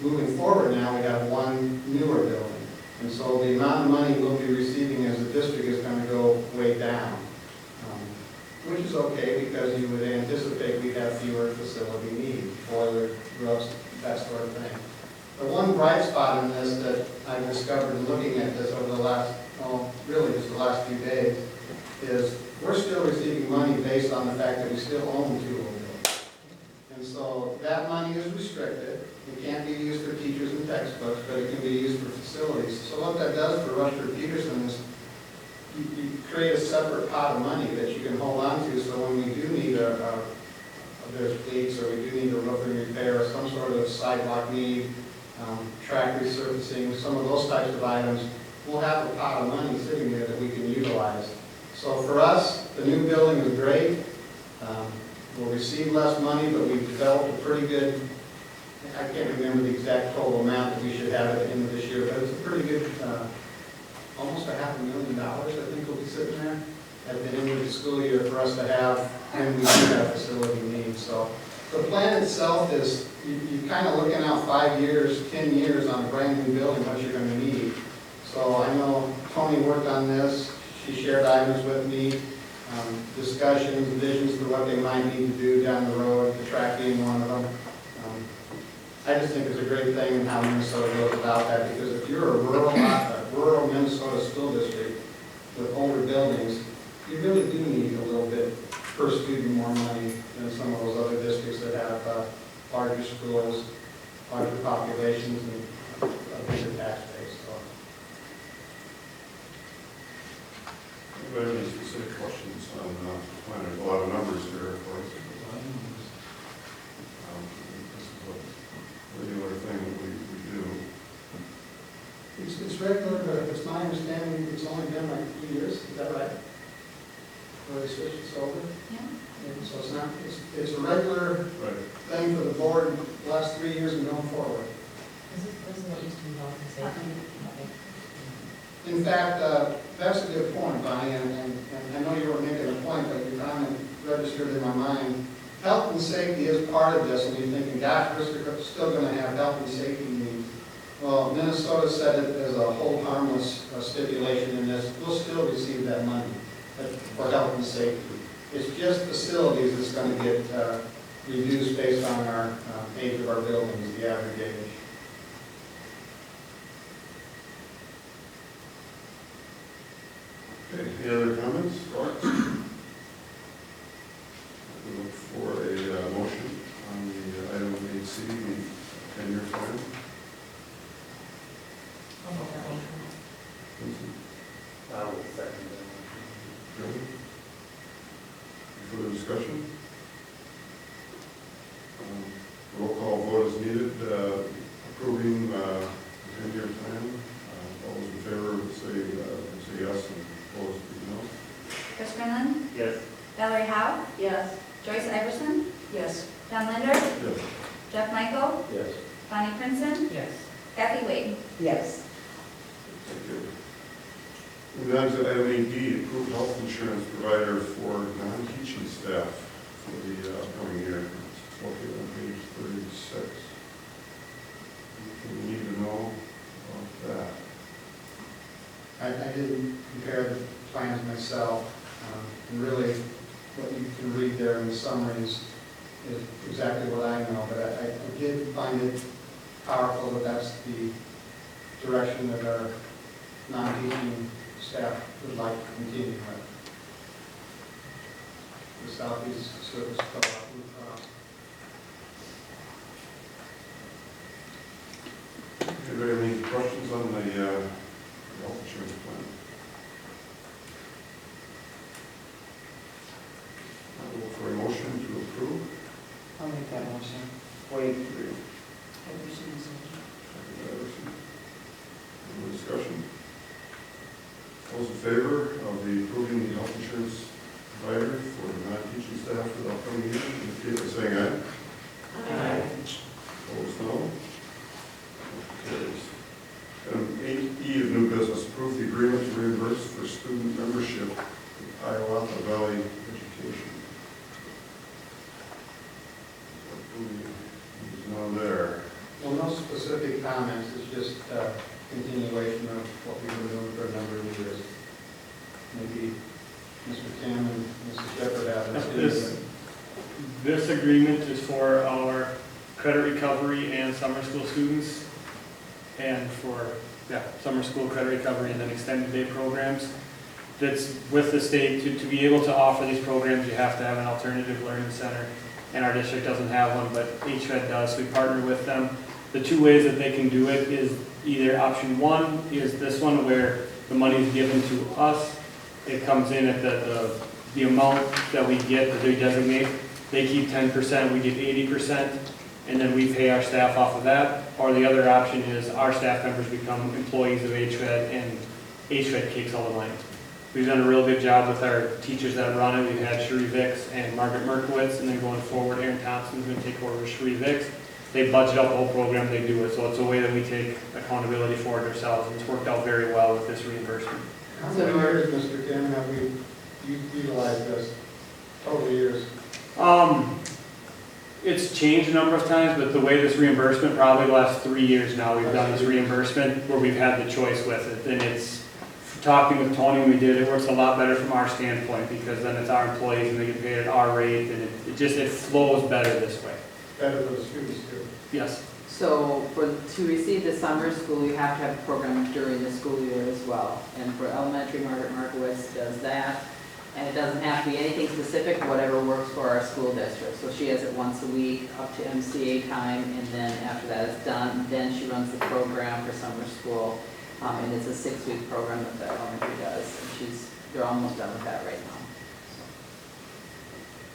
Speaker 7: Moving forward now, we got one newer building. And so the amount of money we'll be receiving as a district is going to go way down, which is okay because you would anticipate we'd have fewer facility needs, boiler, roofs, that sort of thing. The one bright spot in this that I've discovered looking at this over the last, really just the last few days, is we're still receiving money based on the fact that we still own two old buildings. And so that money is restricted. It can't be used for teachers and textbooks, but it can be used for facilities. So what that does for Rushford Peterson is you create a separate pot of money that you can hold on to, so when we do need there's leaks, or we do need a roofing repair, or some sort of sidewalk need, track resurfacing, some of those types of items, we'll have a pot of money sitting there that we can utilize. So for us, the new building is great. We'll receive less money, but we've developed a pretty good, I can't remember the exact total amount that we should have at the end of this year, but it's a pretty good, almost $500,000, I think, will be sitting there at the end of the school year for us to have when we do have facility needs. So the plan itself is, you're kind of looking out 5 years, 10 years on a brand new building, what you're going to need. So I know Tony worked on this. She shared items with me, discussions, visions for what they might need to do down the road, the track being one of them. I just think it's a great thing in how Minnesota goes about that, because if you're a rural Minnesota school district with older buildings, you really do need a little bit per student more money than some of those other districts that have larger schools, larger populations, and a bigger tax base. So.
Speaker 1: Anybody have any specific questions on the plan? There's a lot of numbers here, of course. This is a regular thing that we do.
Speaker 7: It's regular, but it's my understanding it's only been like 2 years. Is that right? Where they switched this over?
Speaker 2: Yeah.
Speaker 7: So it's not. It's a regular thing for the board the last 3 years and going forward.
Speaker 8: Isn't what used to be health and safety?
Speaker 7: In fact, that's a good point, Bonnie, and I know you were making a point, but your comment registered in my mind. Health and safety is part of this, and you're thinking, gosh, we're still going to have health and safety needs. Well, Minnesota set it as a hold harmless stipulation in this. We'll still receive that money for health and safety. It's just facilities that's going to get reduced based on our age of our buildings, the average age.
Speaker 1: Okay, any other comments, thoughts? We look for a motion on the item 8C, the 10-year plan.
Speaker 12: Yes.
Speaker 2: Joyce Iverson,
Speaker 4: Yes.
Speaker 2: John Linder,
Speaker 1: Yes.
Speaker 2: Jeff Michael,
Speaker 1: Yes.
Speaker 2: Bonnie Princeton,
Speaker 8: Yes.
Speaker 2: Kathy Wade.
Speaker 4: Yes.
Speaker 1: Thank you. Moving on to item 8D, approved health insurance provider for non-teaching staff for the upcoming year. It's located on page 36. Anything we need to know about that?
Speaker 7: I didn't compare the plans myself, and really, what you can read there in the summary is exactly what I know, but I did find it powerful that that's the direction that our non-teaching staff would like to continue with. The Southeast Service Blue Cross.
Speaker 1: Anybody have any questions on the health insurance plan? I will look for a motion to approve.
Speaker 4: I'll make that motion. Wait.
Speaker 1: Any discussion? Those in favor of the approving the health insurance provider for the non-teaching staff for the upcoming year, indicate by saying aye.
Speaker 4: Aye.
Speaker 1: Opposed, no. Motion carries. Item 8E of new business, approve the agreement to reimburse for student membership in Hiawatha Valley Education. There's no there.
Speaker 7: Well, no specific comments, it's just a continuation of what we've been doing for a number of years. Maybe Mr. Kim and Mr. Shepherd have
Speaker 10: This agreement is for our credit recovery and summer school students, and for, summer school credit recovery and then extended day programs. That's with the state, to be able to offer these programs, you have to have an alternative learning center, and our district doesn't have one, but HFED does. We partner with them. The two ways that they can do it is either option one is this one where the money is given to us. It comes in at the amount that we get that they designate. They keep 10%, we get 80%, and then we pay our staff off of that. Or the other option is our staff members become employees of HFED, and HFED takes all the money. We've done a real good job with our teachers that run it. We've had Sheree Vicks and Margaret Merkowitz, and then going forward, Aaron Thompson's going to take over with Sheree Vicks. They budget out the whole program, they do it, so it's a way that we take accountability for it ourselves, and it's worked out very well with this reimbursement.
Speaker 7: How many years, Mr. Kim, have we utilized this? Total years?
Speaker 10: It's changed a number of times, but the way this reimbursement, probably the last 3 years now, we've done this reimbursement where we've had the choice with it. And it's, talking with Tony when we did it, works a lot better from our standpoint, because then it's our employees and they get paid at our rate, and it flows better this way.
Speaker 7: Better for the students too.
Speaker 10: Yes.
Speaker 5: So to receive the summer school, you have to have a program during the school year as well. And for elementary, Margaret Markowitz does that. And it doesn't have to be anything specific, whatever works for our school district. So she has it once a week up to MCA time, and then after that is done, then she runs the program for summer school. And it's a 6-week program that the elementary does. And they're almost done with that right now.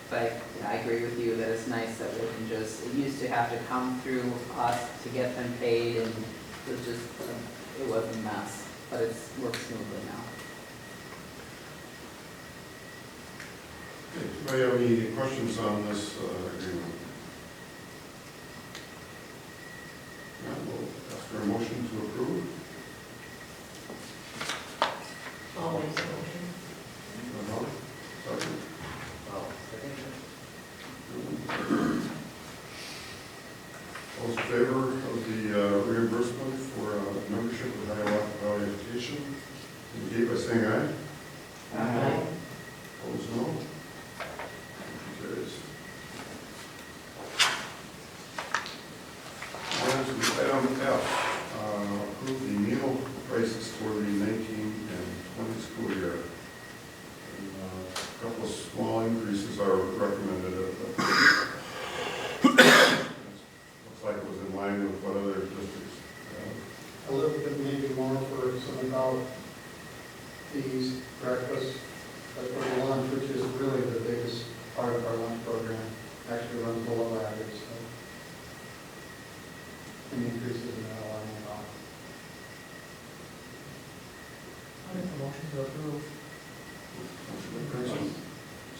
Speaker 5: But I agree with you that it's nice that we can just, it used to have to come through us to get them paid, and it was just, it was a mess, but it's worked smoothly now.
Speaker 1: Okay, anybody have any questions on this agreement? Yeah, we'll ask for a motion to approve.
Speaker 8: I'll make the motion.
Speaker 1: Second. All in favor of the reimbursement for membership with Hiawatha Valley Education, indicate by saying aye.
Speaker 4: Aye.
Speaker 1: Opposed, no. Motion carries. On to item F, approve the meal prices for the 19 and 20 school year. And, a couple of small increases are recommended. Looks like it was in line with what other districts have.
Speaker 7: A little bit maybe more for some adult fees, breakfast, but for the lunch, which is really the biggest part of our lunch program, actually runs below average, so. Any increases in that line at all.
Speaker 8: I'll make the motion to approve.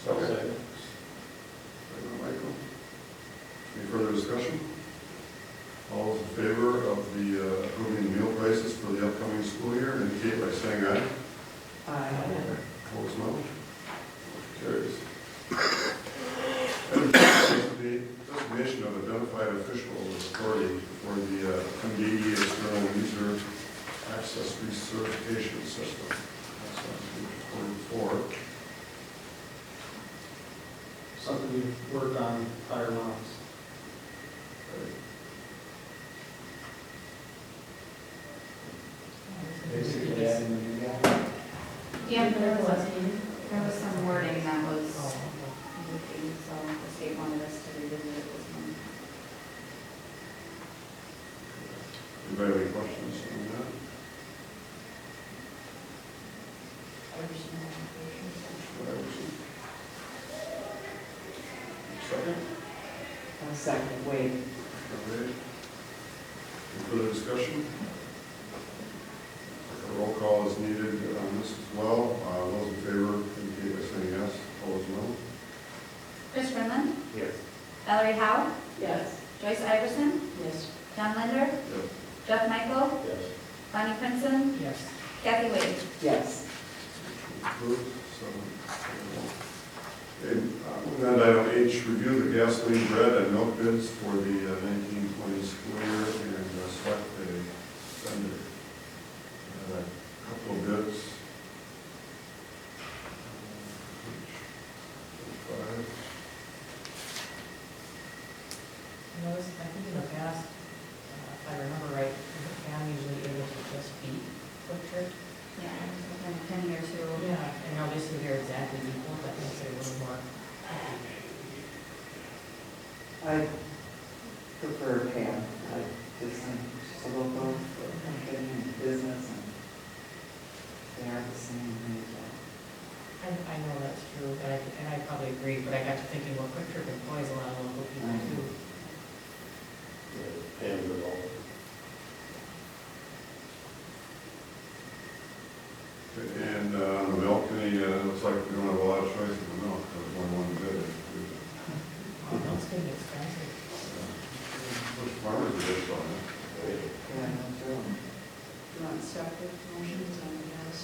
Speaker 1: Second. official authority for the MDE External User Access Recertification System. That's on page 44.
Speaker 7: Something you've worked on prior months.
Speaker 4: Basically, adding the new guy.
Speaker 2: Yeah, there was some wording that was missing, so the state wanted us to revisit it this month.
Speaker 1: Anybody have any questions on that? Second?
Speaker 4: Second, wait.
Speaker 1: Okay. Any further discussion? A roll call is needed on this as well. Those in favor indicate by saying yes. Opposed, no.
Speaker 2: Chris Renlund,
Speaker 10: Yes.
Speaker 2: Valerie Howe,
Speaker 4: Yes.
Speaker 2: Joyce Iverson,
Speaker 4: Yes.
Speaker 2: John Linder,
Speaker 1: Yes.
Speaker 2: Jeff Michael,
Speaker 1: Yes.
Speaker 2: Bonnie Princeton,
Speaker 4: Yes.
Speaker 2: Kathy Wade.
Speaker 4: Yes.
Speaker 1: Approved, so. Okay, moving on to item H, review the gasoline, bread, and milk bids for the 1920 school year and select a vendor. A couple of bids. Page 5.
Speaker 8: I noticed, I think in the past, if I remember right, I'm usually able to just beat Quick Trip.
Speaker 2: Yeah, it was within a penny or two.
Speaker 8: Yeah, and obviously they're exactly equal, that makes it a little more.
Speaker 4: I prefer Pam. I just think she's a local business and they are the same thing.
Speaker 8: I know that's true, but I probably agree, but I got to thinking, well, Quick Trip employs a lot of local people too.
Speaker 1: Pam would all. And on the milk, looks like we don't have a lot of choice in the milk. There's only one bid.
Speaker 8: Milk's getting expensive.
Speaker 1: Which farmers are this on it?
Speaker 4: Yeah, no, true.
Speaker 12: Do you want separate motions on the gas?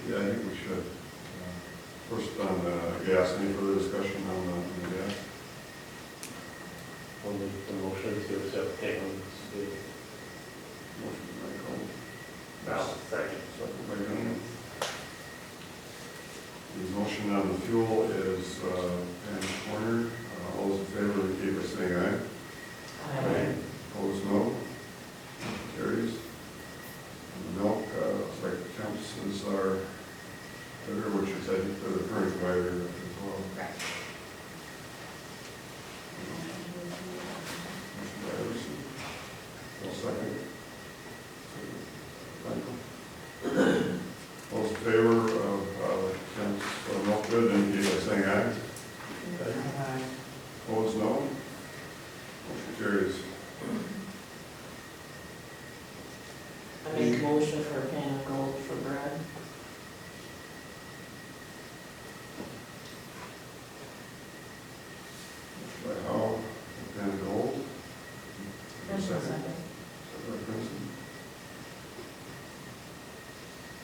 Speaker 1: Yeah, I think we should. First on gas, any further discussion on the gas?
Speaker 10: I'll make the motion to accept Pam's bid.
Speaker 1: Motion by Michael.
Speaker 10: Now, second.
Speaker 1: Second by Gunn. The motion on the fuel is Pam Corner. All those in favor indicate by saying aye.
Speaker 8: Aye.
Speaker 1: Opposed, no. Carries. And the milk, looks like Temps is our bidder, which is, I think, the current provider as well.
Speaker 2: Correct.
Speaker 1: Motion by Iverson. All second. Michael. All in favor of Temps milk bid indicate by saying aye.
Speaker 4: Aye.
Speaker 1: Opposed, no. Motion carries.
Speaker 4: I make a motion for Pam Gold for bread.
Speaker 1: By Howe, Van Gold.
Speaker 8: Second.
Speaker 1: Second by Princeton.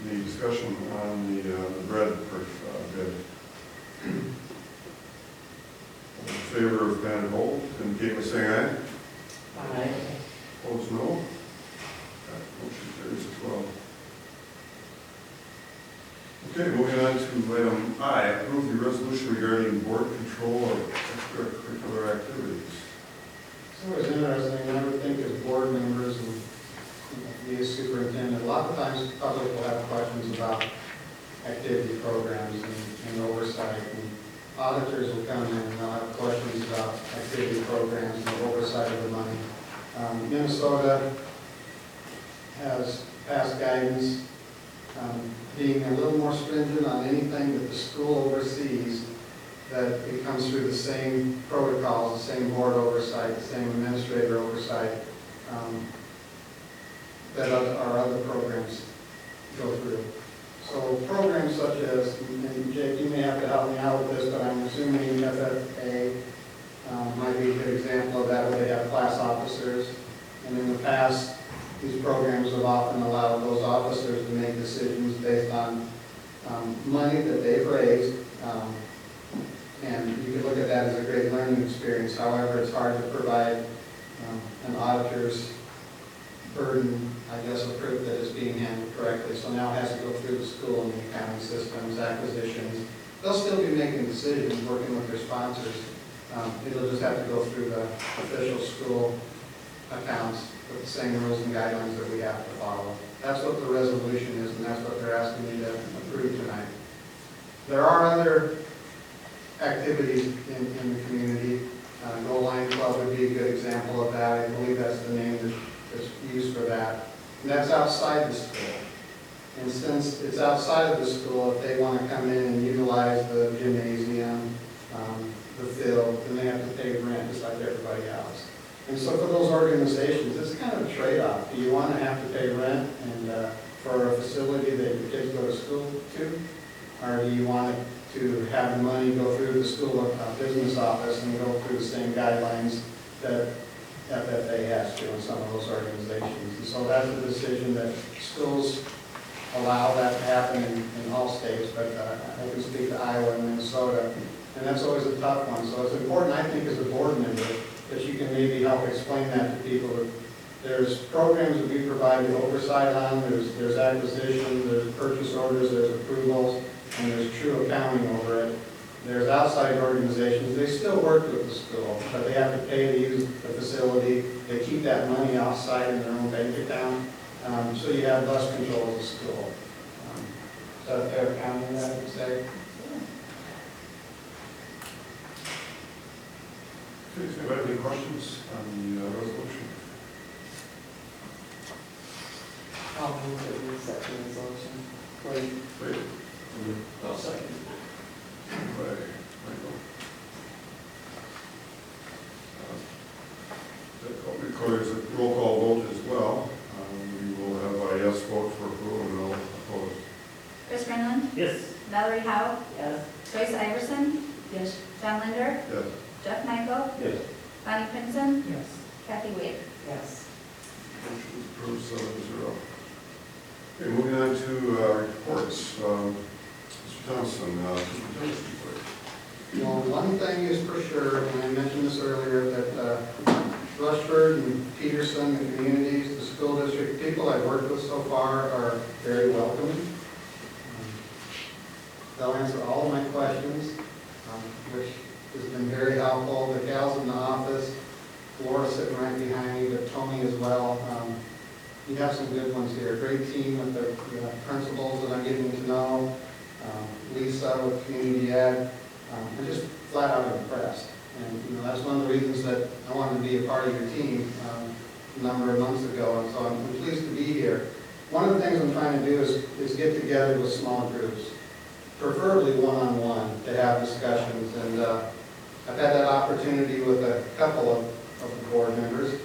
Speaker 1: Any discussion on the bread bid? All in favor of Van Gold, indicate by saying aye.
Speaker 4: Aye.
Speaker 1: Opposed, no. That motion carries as well. Okay, moving on to item I, approve the resolution regarding board control of extracurricular activities.
Speaker 7: So it's interesting, I would think as board members and be a superintendent, a lot of times the public will have questions about activity programs and oversight. And auditors will come in and they'll have questions about activity programs and oversight of the money. Minnesota has passed guidance being a little more stringent on anything that the school oversees, that it comes through the same protocols, the same board oversight, the same administrator oversight that our other programs go through. So programs such as, and Jake, you may have to help me out with this, but I'm assuming FFA might be a good example of that, where they have class officers. And in the past, these programs have often allowed those officers to make decisions based on money that they've raised. And you can look at that that as a great learning experience. However, it's hard to provide an auditor's burden, I guess, of proof that it's being handled correctly. So now it has to go through the school and the accounting systems, acquisitions. They'll still be making decisions, working with their sponsors. It'll just have to go through the official school accounts with the same rules and guidelines that we have to follow. That's what the resolution is, and that's what they're asking me to approve tonight. There are other activities in the community. Goal Line Club would be a good example of that. I believe that's the name that's used for that. And that's outside the school. And since it's outside of the school, if they want to come in and utilize the gymnasium, the field, then they have to pay rent just like everybody else. And so for those organizations, it's kind of a trade-off. Do you want to have to pay rent and for a facility that your kids go to school to? Or do you want to have the money go through the school business office and go through the same guidelines that FFA has to in some of those organizations? And so that's the decision that schools allow that to happen in all states, but I can speak to Iowa and Minnesota. And that's always a tough one. So it's important, I think, as a board member, that you can maybe help explain that to people. There's programs that we provide the oversight on, there's acquisition, there's purchase orders, there's approvals, and there's true accounting over it. There's outside organizations, they still work with the school, but they have to pay to use the facility. They keep that money outside in their own bank account, so you have less control of the school. Is that a fair accounting that I would say?
Speaker 1: Okay, does anybody have any questions on the resolution?
Speaker 4: I'll move that we accept the resolution.
Speaker 1: Wait.
Speaker 4: I'll second.
Speaker 1: Right, Michael. There's a roll call vote as well. We will have a yes vote for approval and no opposed.
Speaker 2: Chris Renlund?
Speaker 10: Yes.
Speaker 2: Valerie Howe?
Speaker 4: Yes.
Speaker 2: Joyce Iverson?
Speaker 12: Yes.
Speaker 2: John Linder?
Speaker 1: Yes.
Speaker 2: Jeff Michael?
Speaker 10: Yes.
Speaker 2: Bonnie Princeton?
Speaker 4: Yes.
Speaker 2: Kathy Wade?
Speaker 4: Yes.
Speaker 1: Motion approved 7-0. Okay, moving on to reports. Mr. Thompson, superintendent's report.
Speaker 7: Well, one thing is for sure, and I mentioned this earlier, that Rushford and Peterson, the communities, the school district, people I've worked with so far are very welcoming. They'll answer all of my questions, which has been very helpful. The gals in the office, Laura sitting right behind me, but Tony as well. You have some good ones here. Great team with the principals that I'm getting to know. Lisa with community ed. I'm just flat out impressed. And that's one of the reasons that I wanted to be a part of your team a number of months ago. And so I'm pleased to be here. One of the things I'm trying to do is get together with small groups, preferably one-on-one, to have discussions. And I've had that opportunity with a couple of the board members.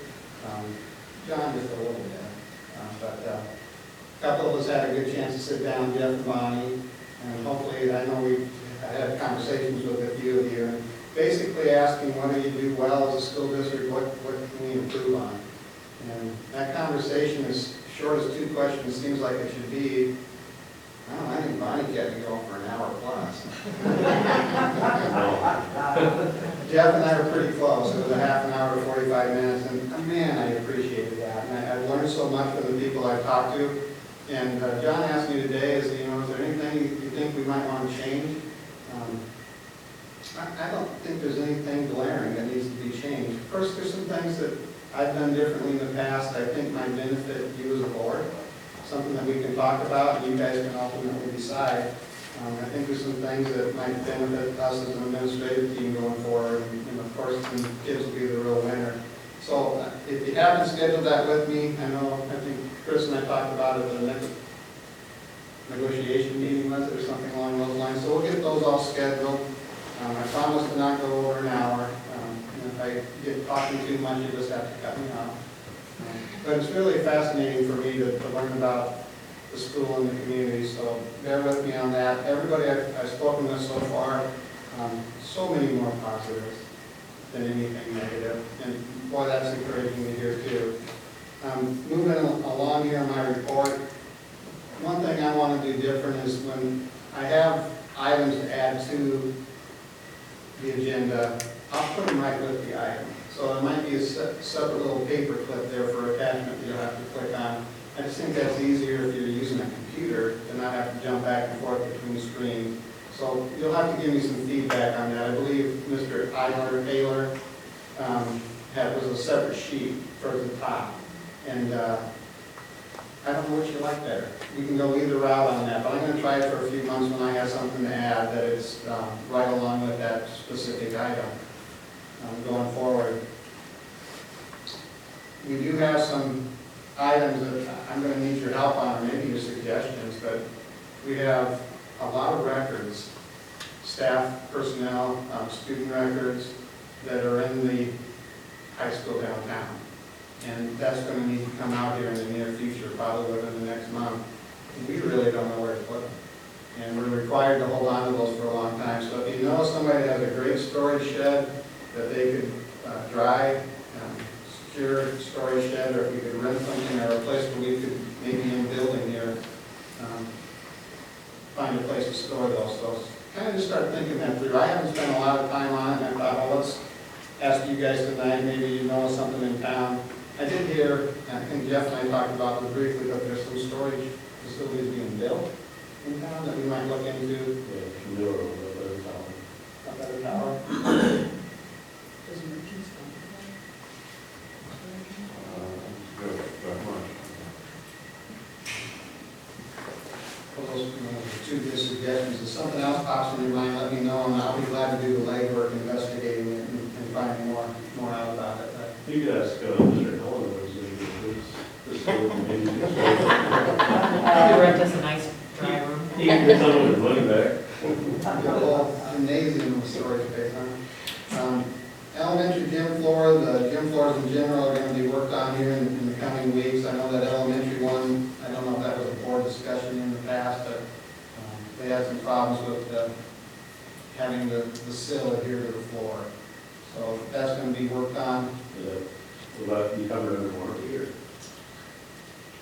Speaker 7: John just a little bit. But a couple of us had a good chance to sit down, Jeff and Bonnie, and hopefully, I know I had conversations with a few of you, and basically asking what do you do well as a school district, what can we improve on? And that conversation, as short as 2 questions seems like it should be, I think Bonnie kept me going for an hour plus. Jeff and I were pretty close. It was a half an hour to 45 minutes, and man, I appreciated that. And I've learned so much from the people I've talked to. And John asked me today, is there anything you think we might want to change? I don't think there's anything glaring that needs to be changed. Of course, there's some things that I've done differently in the past I think might benefit you as a board. Something that we can talk about and you guys can ultimately decide. I think there's some things that might benefit us as an administrative team going forward, and of course the kids will be the real winner. So if you haven't scheduled that with me, I think Chris and I talked about it at the next negotiation meeting, was it, or something along those lines. So we'll get those all scheduled. I promise to not go over an hour. And if I get talking too much, you just have to cut me off. But it's really fascinating for me to learn about the school and the community, so bear with me on that. Everybody I've spoken with so far, so many more positives than anything negative, and boy, that's encouraging to hear too. Moving along here in my report, one thing I want to do different is when I have items to add to the agenda, I'll put them right with the item. So there might be a separate little paper clip there for attachment that you'll have to click on. I just think that's easier if you're using a computer to not have to jump back and forth between screens. So you'll have to give me some feedback on that. I believe Mr. Taylor was a separate sheet towards the top. And I don't know which you like better. We can go either route on that, but I'm going to try it for a few months when I have something to add that it's right along with that specific item going forward. We do have some items that I'm going to need your help on, or maybe your suggestions, but we have a lot of records, staff, personnel, student records that are in the high school downtown. And that's going to need to come out here in the near future, probably within the next month. We really don't know where to put them. And we're required to hold on to those for a long time. So if you know somebody has a great storage shed that they could dry, secure storage shed, or if we could rent something, or a place where we could, maybe in a building here, find a place to store those. So kind of just start thinking that through. I haven't spent a lot of time on it, and I thought, well, let's ask you guys tonight, maybe you know something in town. I did hear, I think Jeff and I talked about this briefly, but there's some storage facilities being built in town that we might look into.
Speaker 6: Yeah, Camilo, a better tower.
Speaker 7: A better tower.
Speaker 1: Good, that much.
Speaker 7: Well, those two good suggestions. If something else pops in your mind, let me know, and I'll be glad to do the legwork investigating it and finding more out about it.
Speaker 6: You could ask Mr. Helen, this maybe.
Speaker 8: You rent us a nice dry room.
Speaker 6: He can get some of his money back.
Speaker 7: The whole gymnasium with storage space, huh? Elementary gym floor, the gym floors in general are going to be worked on here in the coming weeks. I know that elementary one, I don't know if that was a board discussion in the past, but they had some problems with having the sill adhere to the floor. So that's going to be worked on.
Speaker 6: Yeah. Will that be covered under warranty or?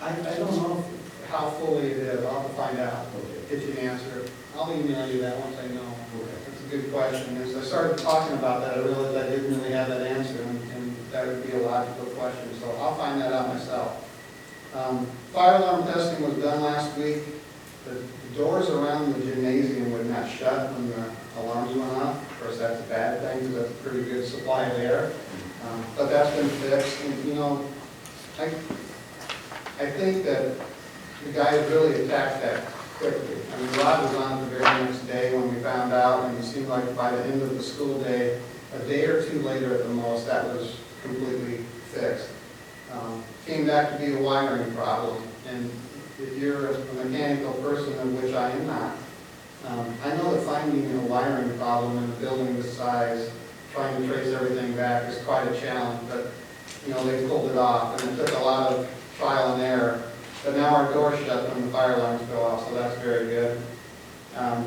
Speaker 7: I don't know how fully it is. I'll have to find out.
Speaker 6: Okay.
Speaker 7: Get you an answer. I'll email you that once I know. Okay. That's a good question. As I started talking about that, I realized I didn't really have that answer, and that would be a logical question. So I'll find that out myself. Fire alarm testing was done last week. The doors around the gymnasium would not shut when the alarms went off. Of course, that's a bad thing because that's a pretty good supply of air. But that's been fixed. And, you know, I think that the guys really attacked that quickly. I mean, Rod was on it the very next day when we found out, and it seemed like by the end of the school day, a day or two later at the most, that was completely fixed. Came back to be a wiring problem. And if you're a mechanical person, of which I am not, I know that finding a wiring problem in a building this size, trying to trace everything back is quite a challenge, but, you know, they pulled it off, and it took a lot of trial and error. But now our doors shut when the fire alarms go off, so that's very good. It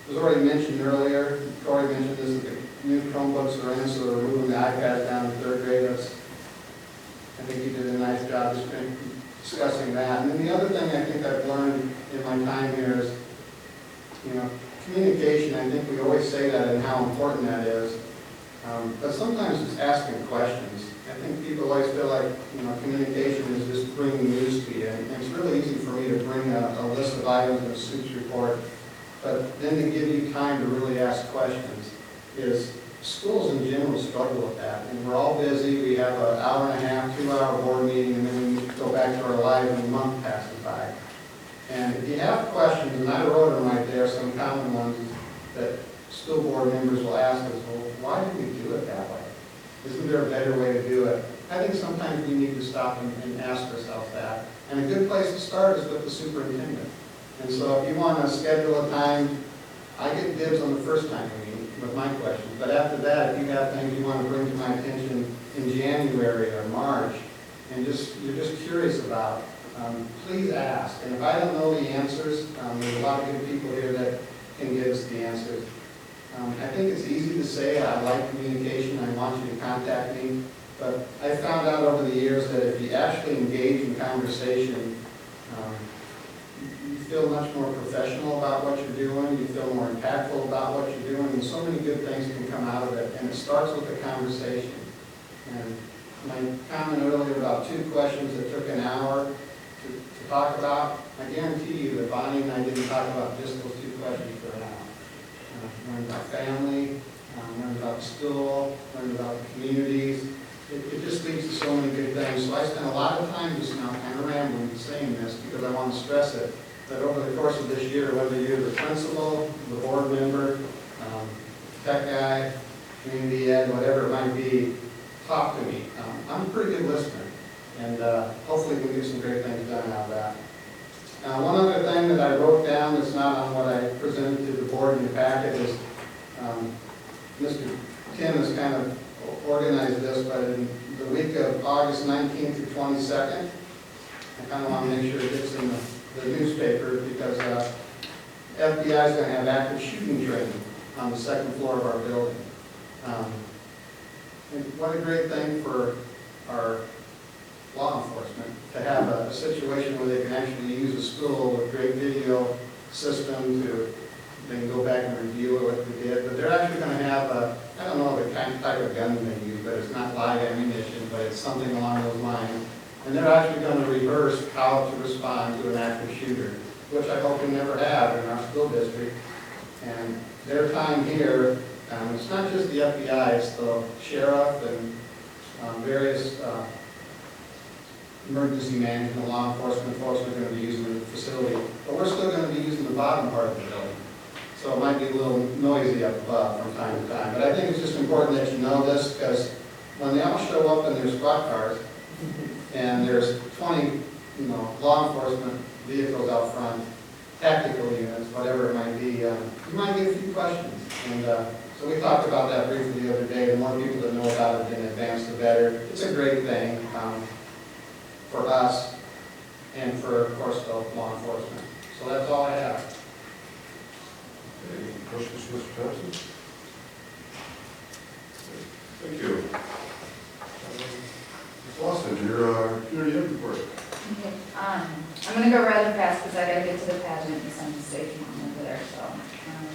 Speaker 7: was already mentioned earlier, Corey mentioned this, that the new Chromebooks are in, so they're moving the iPads down to third grade. I think he did a nice job discussing that. And then the other thing I think I've learned in my time here is, you know, communication. I think we always say that and how important that is. But sometimes it's asking questions. I think people always feel like, you know, communication is just bringing news to you. And it's really easy for me to bring a list of items in a SUPES report, but then to give you time to really ask questions is, schools in general struggle with that. And we're all busy. We have an hour and a half, 2-hour board meeting, and then we go back to our lives and a month passes by. And if you have questions, and I wrote them right there, some common ones that school board members will ask us, well, why did we do it that way? Isn't there a better way to do it? I think sometimes we need to stop and ask ourselves that. And a good place to start is with the superintendent. And so if you want to schedule a time, I get dibs on the first time we meet with my questions. But after that, if you have things you want to bring to my attention in January or March, and you're just curious about, please ask. And if I don't know the answers, there's a lot of good people here that can give us the answers. I think it's easy to say, I like communication, I want you to contact me, but I found out over the years that if you actually engage in conversation, you feel much more professional about what you're doing, you feel more impactful about what you're doing, and so many good things can come out of it, and it starts with a conversation. And my comment earlier about 2 questions that took an hour to talk about, I guarantee you that Bonnie and I didn't talk about just those 2 questions for an hour. Learned about family, learned about the school, learned about the communities. It just leads to so many good things. So I spent a lot of time just now kind of rambling saying this because I want to stress it, that over the course of this year, whether you're the principal, the board member, tech guy, community ed, whatever it might be, talk to me. I'm a pretty good listener, and hopefully we'll get some great things done out of that. One other thing that I wrote down that's not on what I presented to the board in the packet is Mr. Tim has kind of organized this, but in the week of August 19th through 22nd, I kind of want to make sure it gets in the newspaper because FBI is going to have active shooting training on the 2nd floor of our building. And what a great thing for our law enforcement to have a situation where they can actually use a school with great video system to, they can go back and review what they did. But they're actually going to have I don't know the kind of type of gun they use, but it's not live ammunition, but it's something along those lines. And they're actually going to rehearse how to respond to an active shooter, which I hope we never have in our school district. And their time here, it's not just the FBI, it's the sheriff and various emergency management, law enforcement folks are going to be using the facility. But we're still going to be using the bottom part of the building. So it might be a little noisy up above from time to time. But I think it's just important that you know this because when they all show up in their squad cars and there's 20 law enforcement vehicles out front, tactical units, whatever it might be, you might get a few questions. And so we talked about that briefly the other day. The more people that know about it in advance, the better. It's a great thing for us and for, of course, the law enforcement. So that's all I have.
Speaker 1: Any questions, Mr. Thompson? Thank you. Ms. Lawson, your community ed report.
Speaker 2: Okay. I'm going to go rather fast because I got to get to the pageant and some stage mom over there, so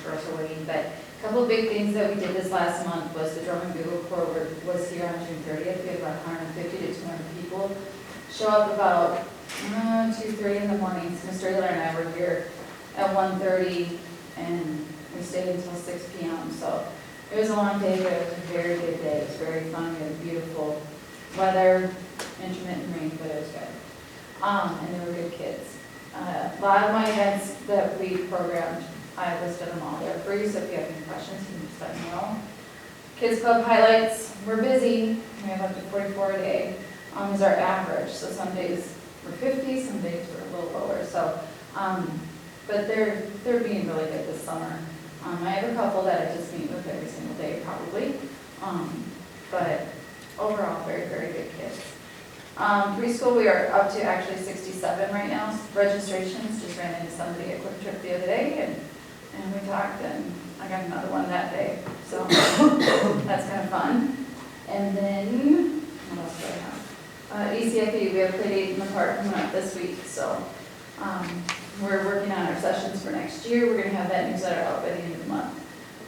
Speaker 2: girls are waiting. But a couple of big things that we did this last month was the Drum and Bugle Corps was here on June 30th. We had about 150 to 200 people show up about 2:30 in the morning. So Mr. Ayler and I were here at 1:30 and we stayed until 6 p.m. So it was a long day, but it was a very good day. It was very fun. We had beautiful weather, intermittent rain, but it was good. And they were good kids. A lot of my events that we programmed, I listed them all there for you, so if you have any questions, you can just let me know. Kids Club highlights, we're busy. We have up to 44 a day is our average. So some days we're 50, some days we're a little lower. So, but they're being really good this summer. I have a couple that I just meet with every single day probably. But overall, very, very good kids. Preschool, we are up to actually 67 right now. Registrations, just ran into somebody at Quick Trip the other day, and we talked, and I got another one that day. So that's kind of fun. And then, what else do I have? ECFE, we have play date in the park coming up this week. So we're working on our sessions for next year. We're going to have that newsletter out by the end of the month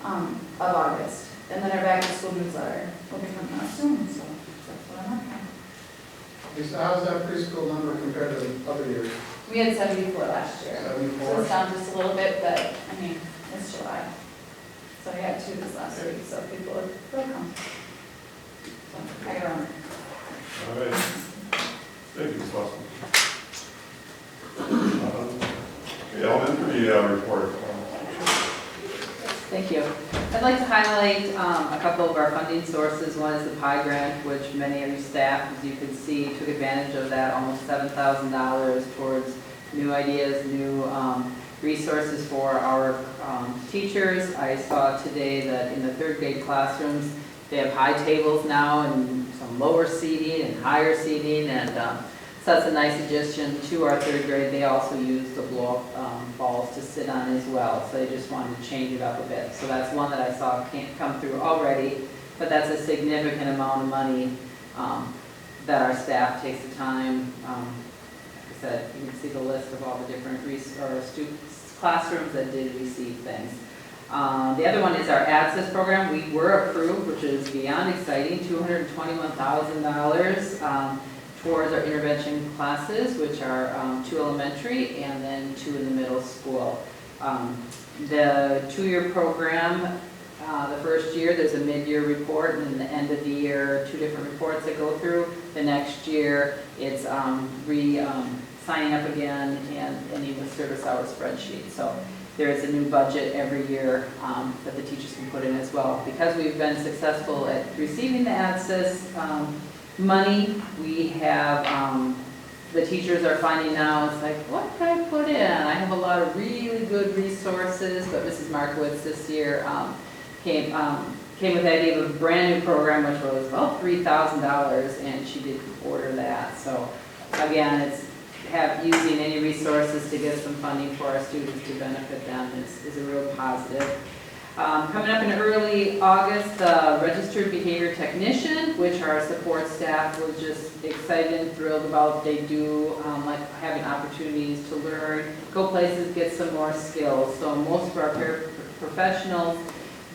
Speaker 2: of August. And then our back to school newsletter will be coming out soon. So that's what I'm working on.
Speaker 7: Lisa, how's that preschool number compared to other years?
Speaker 2: We had 74 last year.
Speaker 7: 74?
Speaker 2: So it's down just a little bit, but I mean, it's July. So we had 2 this last week, so people will come. So I got on.
Speaker 1: All right. Thank you, Ms. Lawson. Okay, elementary report.
Speaker 5: Thank you. I'd like to highlight a couple of our funding sources. One is the PI grant, which many of your staff, as you can see, took advantage of that, almost $7,000 towards new ideas, new resources for our teachers. I saw today that in the 3rd grade classrooms, they have high tables now and some lower seating and higher seating, and so that's a nice addition to our 3rd grade. They also use the blow-up balls to sit on as well, so they just wanted to change it up a bit. So that's one that I saw can't come through already, but that's a significant amount of money that our staff takes the time. Like I said, you can see the list of all the different classrooms that did receive things. The other one is our ADSYS program. We were approved, which is beyond exciting, $221,000 towards our intervention classes, which are 2 elementary and then 2 in the middle school. The 2-year program, the first year, there's a mid-year report, and then the end of the year, 2 different reports that go through. The next year, it's signing up again and ending with service hour spreadsheet. So there is a new budget every year that the teachers can put in as well. Because we've been successful at receiving the ADSYS money, we have, the teachers are finding now, it's like, what can I put in? I have a lot of really good resources, but Mrs. Markowitz this year came with the idea of a brand new program, which was about $3,000, and she did order that. So again, it's using any resources to get some funding for our students to benefit them is a real positive. Coming up in early August, the registered behavior technician, which our support staff was just excited and thrilled about. They do like having opportunities to learn, go places, get some more skills. So most of our paraprofessionals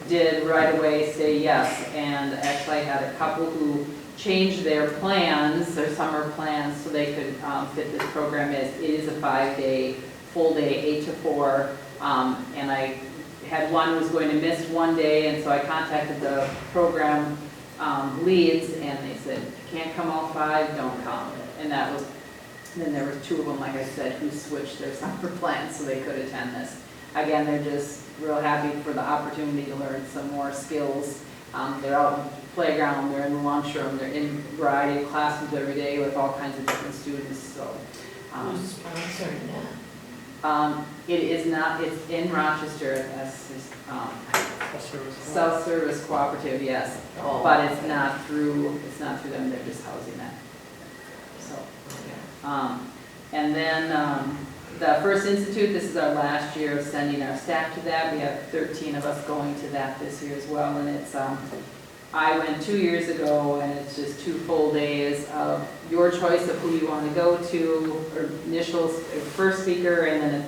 Speaker 5: did right away say yes, and actually I had a couple who changed their plans, their summer plans, so they could fit this program. It is a 5-day, full day, 8 to 4, and I had one who was going to miss one day, and so I contacted the program leads, and they said, if you can't come all 5, don't come. And that was, then there were 2 of them, like I said, who switched their summer plans so they could attend this. Again, they're just real happy for the opportunity to learn some more skills. They're out in the playground, they're in the lunchroom, they're in a variety of classrooms every day with all kinds of different students. So,
Speaker 8: who's sponsoring that?
Speaker 5: It is not, it's in Rochester, self-service cooperative, yes.
Speaker 8: Oh.
Speaker 5: But it's not through them, they're just housing that. So, and then the First Institute, this is our last year of sending our staff to that. We have 13 of us going to that this year as well, and it's, I went 2 years ago, and it's just 2 full days of your choice of who you want to go to, or initials, first speaker, and then at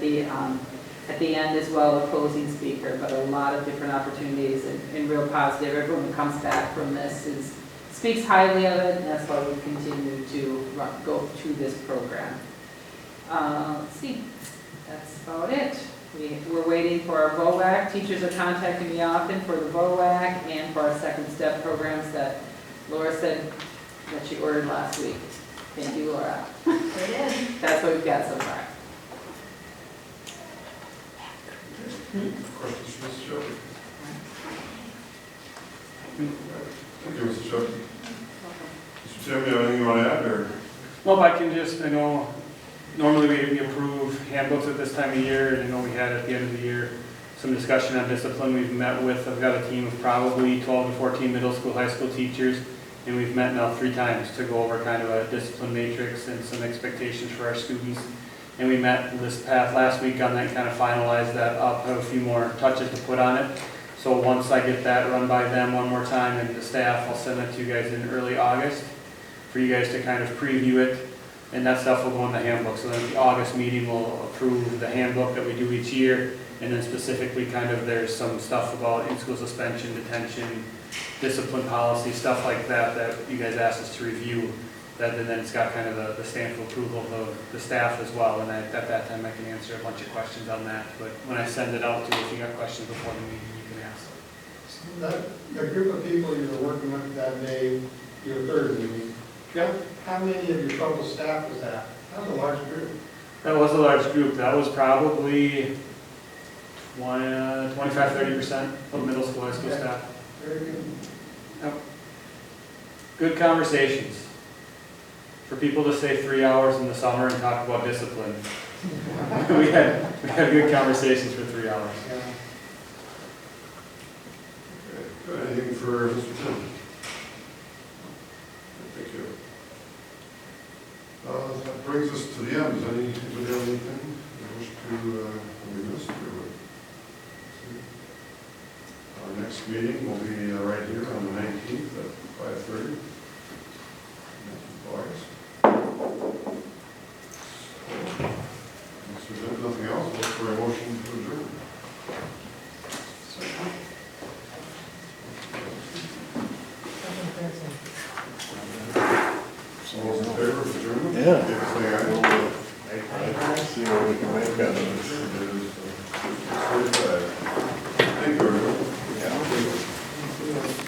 Speaker 5: the end as well, a closing speaker, but a lot of different opportunities and real positive. Everyone who comes back from this speaks highly of it, and that's why we continue to go to this program. Let's see, that's about it. We're waiting for our VOAC. Teachers are contacting me often for the VOAC and for our second step programs that Laura said that she ordered last week. Thank you, Laura. That's what we've got so far.
Speaker 1: Questions for Mr. Shelby? Thank you, Mr. Shelby. Mr. Tim, you have anything you want to add, or?
Speaker 10: Well, if I can just, I know normally we approve handbooks at this time of year, and I know we had at the end of the year some discussion on discipline. We've met with, I've got a team of probably 12 to 14 middle school, high school teachers, and we've met now 3 times to go over kind of a discipline matrix and some expectations for our students. And we met last week on that, kind of finalized that up, have a few more touches to put on it. So once I get that run by them one more time and the staff, I'll send that to you guys in early August for you guys to kind of preview it. And that stuff will go in the handbook. So then at the August meeting, we'll approve the handbook that we do each year. And then specifically kind of there's some stuff about in-school suspension, detention, discipline policy, stuff like that that you guys asked us to review. And then it's got kind of the stamp of approval of the staff as well. And at that time, I can answer a bunch of questions on that. But when I send it out to you, if you got questions before the meeting, you can ask.
Speaker 7: The group of people you were working with that day, your third meeting, how many of your total staff was that? That was a large group.
Speaker 10: That was a large group. That was probably 25–30% of middle school, high school staff.
Speaker 7: Very good.
Speaker 10: Yep. Good conversations. For people to stay 3 hours in the summer and talk about discipline. we had good conversations for 3 hours.
Speaker 7: Yeah.
Speaker 1: Okay. Good. Anything for Mr. Tim? Thank you. That brings us to the end. Does anybody have anything they wish to we missed? Our next meeting will be right here on the 19th at 5:30. August. There's nothing else, look for a motion to adjourn. All those in favor of adjournment?
Speaker 6: Yeah.
Speaker 1: Say aye.
Speaker 6: See what we can make out of
Speaker 1: It is 45. Thank you, everyone.
Speaker 6: it. Yeah.